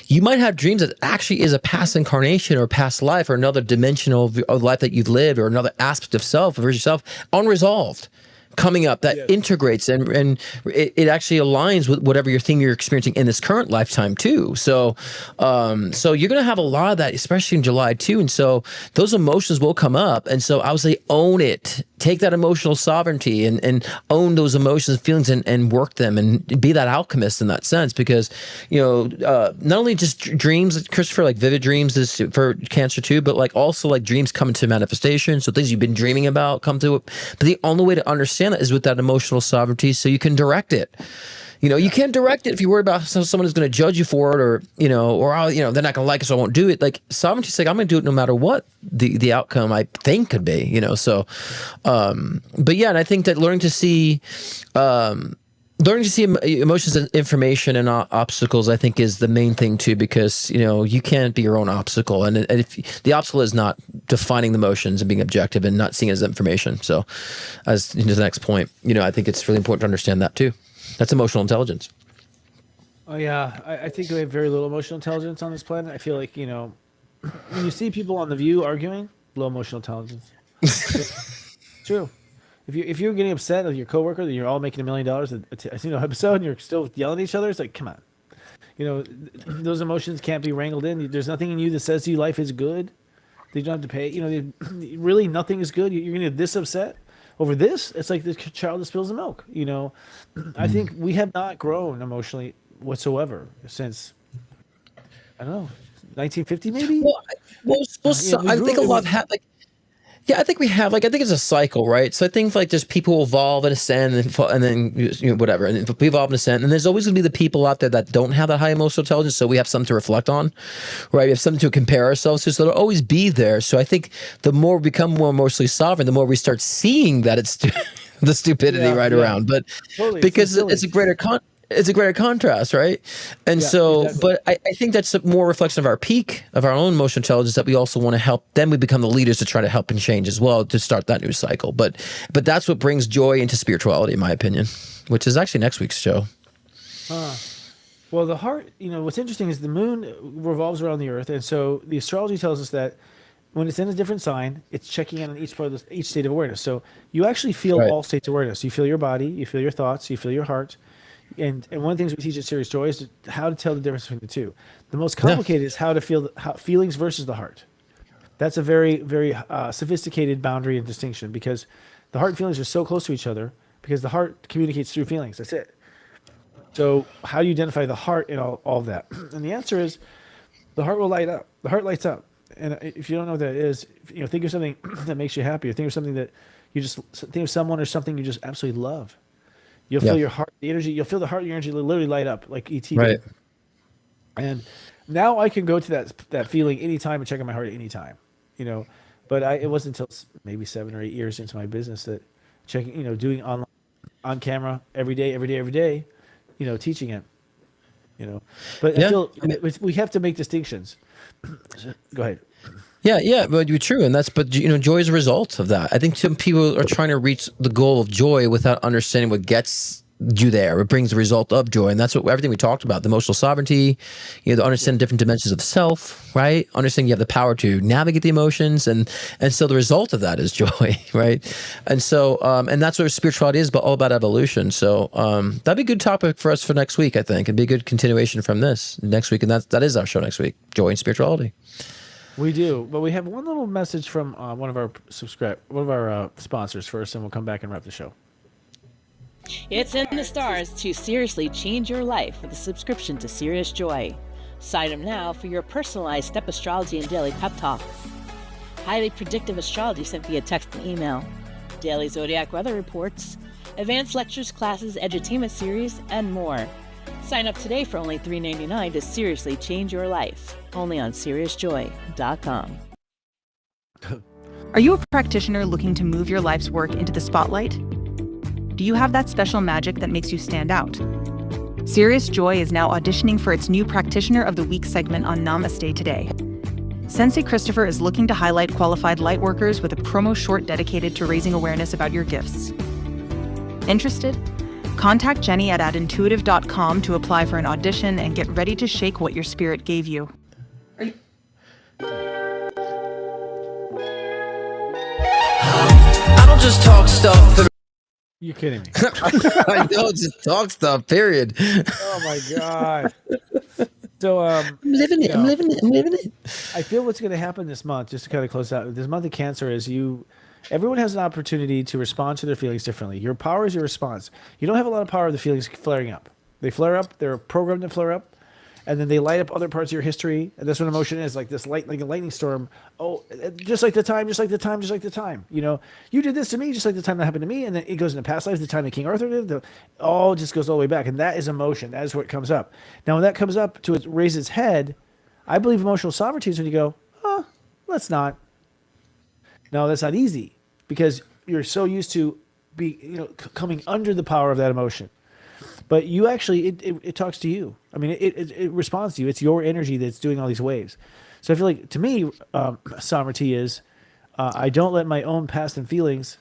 you might have dreams that actually is a past incarnation or past life or another dimensional of life that you've lived, or another aspect of self, of yourself, unresolved, coming up that integrates and it actually aligns with whatever your thing you're experiencing in this current lifetime too. So you're going to have a lot of that, especially in July too. And so those emotions will come up. And so I would say own it, take that emotional sovereignty and own those emotions, feelings, and work them, and be that alchemist in that sense. Because, not only just dreams, Christopher, like vivid dreams is for Cancer too, but like also like dreams come into manifestation. So things you've been dreaming about come to it. But the only way to understand that is with that emotional sovereignty, so you can direct it. You can't direct it if you worry about someone is going to judge you for it, or they're not going to like it, so I won't do it. Like, sovereignty's like, I'm going to do it no matter what the outcome I think could be. So, but yeah, and I think that learning to see emotions and information and obstacles, I think, is the main thing too, because you can't be your own obstacle, and if the obstacle is not defining the emotions and being objective and not seeing it as information. So, as into the next point, I think it's really important to understand that too. That's emotional intelligence. Oh yeah, I think we have very little emotional intelligence on this planet. I feel like when you see people on The View arguing, low emotional intelligence. True. If you're getting upset with your coworker that you're all making $1 million a single episode and you're still yelling at each other, it's like, come on. Those emotions can't be wrangled in. There's nothing in you that says to you life is good. They don't have to pay. Really nothing is good. You're going to get this upset over this. It's like the child that spills the milk. I think we have not grown emotionally whatsoever since, I don't know, 1950 maybe. I think a lot have like. Yeah, I think we have, I think it's a cycle, right? So I think just people evolve and ascend and then whatever, and we evolve and ascend, and there's always going to be the people out there that don't have that high emotional intelligence, so we have something to reflect on, right? We have something to compare ourselves to, so they'll always be there. So I think the more we become more emotionally sovereign, the more we start seeing that it's the stupidity around, but totally, because it's a greater contrast, right? And but I think that's more reflection of our peak of our own emotional intelligence, that we also want to help. Then we become the leaders to try to help and change as well, to start that new cycle. But that's what brings joy into spirituality, in my opinion, which is actually next week's show. Well, the heart, what's interesting is the moon revolves around the earth. And so the astrology tells us that when it's in a different sign, it's checking in on each part of each state of awareness. So you actually feel all states of awareness. You feel your body, you feel your thoughts, you feel your heart. And one of the things we teach at Serious Joy is how to tell the difference between the two. The most complicated is how to feel feelings versus the heart. That's a very, very sophisticated boundary and distinction, because the heart and feelings are so close to each other, because the heart communicates through feelings. That's it. So how do you identify the heart in all of that? And the answer is the heart will light up. The heart lights up. And if you don't know what that is, think of something that makes you happy, or think of something that think of someone or something you just absolutely love. You'll feel your heart, the energy. You'll feel the heart, your energy literally light up like ET. Right. And now I can go to that feeling anytime and check on my heart at any time. But it wasn't until maybe 7 or 8 years into my business that checking, doing on camera every day, teaching it. But I feel we have to make distinctions. Go ahead. Yeah, but you're true, and joy is a result of that. I think some people are trying to reach the goal of joy without understanding what gets you there. It brings the result of joy, and that's what everything we talked about: the emotional sovereignty, to understand different dimensions of self, right? Understanding you have the power to navigate the emotions, and so the result of that is joy, right? And so, and that's what spirituality is, but all about evolution. So that'd be a good topic for us for next week. I think it'd be a good continuation from this next week, and that is our show next week: joy and spirituality. We do, but we have one little message from one of our sponsors first, and we'll come back and wrap the show. It's in the stars to seriously change your life with a subscription to Serious Joy. Sign up now for your personalized step astrology and daily pep talks. Highly predictive astrology sent via text and email. Daily zodiac weather reports. Advanced lectures, classes, edutainment series, and more. Sign up today for only $3.99 to seriously change your life. Only on SeriousJoy.com. Are you a practitioner looking to move your life's work into the spotlight? Do you have that special magic that makes you stand out? Serious Joy is now auditioning for its new Practitioner of the Week segment on Namaste Today. Sensei Christopher is looking to highlight qualified lightworkers with a promo short dedicated to raising awareness about your gifts. Interested? Contact Jenny at intuitive.com to apply for an audition and get ready to shake what your spirit gave you. I don't just talk stuff. You're kidding me. I don't just talk stuff, period. Oh my God. So I'm living it. I'm living it. I feel what's going to happen this month, just to kind of close out, this month of Cancer is everyone has an opportunity to respond to their feelings differently. Your power is your response. You don't have a lot of power of the feelings flaring up. They flare up, they're programmed to flare up, and then they light up other parts of your history. And that's what emotion is, like this like a lightning storm. Oh, just like the time. You know, you did this to me, just like the time that happened to me. And then it goes into past lives, the time that King Arthur did. All just goes all the way back. And that is emotion. That is where it comes up. Now, when that comes up to raise its head, I believe emotional sovereignty is when you go, let's not. No, that's not easy because you're so used to coming under the power of that emotion. But you actually, it talks to you. I mean, it responds to you. It's your energy that's doing all these waves. So I feel like, to me, sovereignty is I don't let my own past and feelings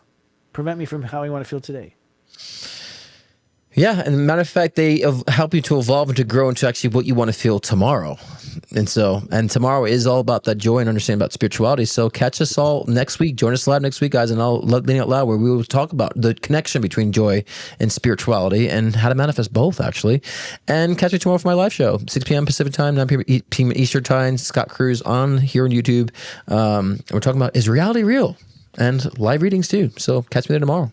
prevent me from how I want to feel today. Yeah, and matter of fact, they help you to evolve and to grow into actually what you want to feel tomorrow. And tomorrow is all about that joy and understanding about spirituality. So catch us all next week. Join us live next week, guys, and I'll let me out loud where we will talk about the connection between joy and spirituality and how to manifest both, actually. And catch me tomorrow for my live show, 6 p.m. Pacific time, 9 p.m. Eastern time. Scott Cruz on here on YouTube. And we're talking about, is reality real? And live readings too. So catch me there tomorrow.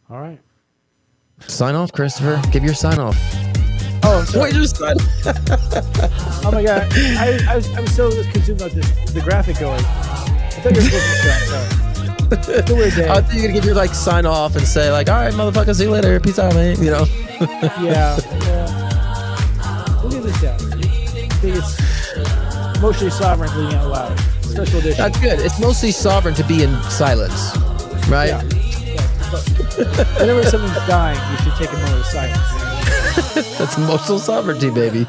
All right. Sign off, Christopher. Give your sign off. Oh, sorry. Wait, just sign. Oh my God. I'm so consumed about the graphic going. I thought you were supposed to sorry. It's a weird day. I thought you were going to give your sign off and say all right, motherfucker, see you later. Peace out, man. You know? Yeah. Look at this guy. I think it's emotionally sovereign bleeding out loud. Special edition. That's good. It's mostly sovereign to be in silence, right? Yeah. Whenever something's dying, you should take a moment of silence. That's emotional sovereignty, baby.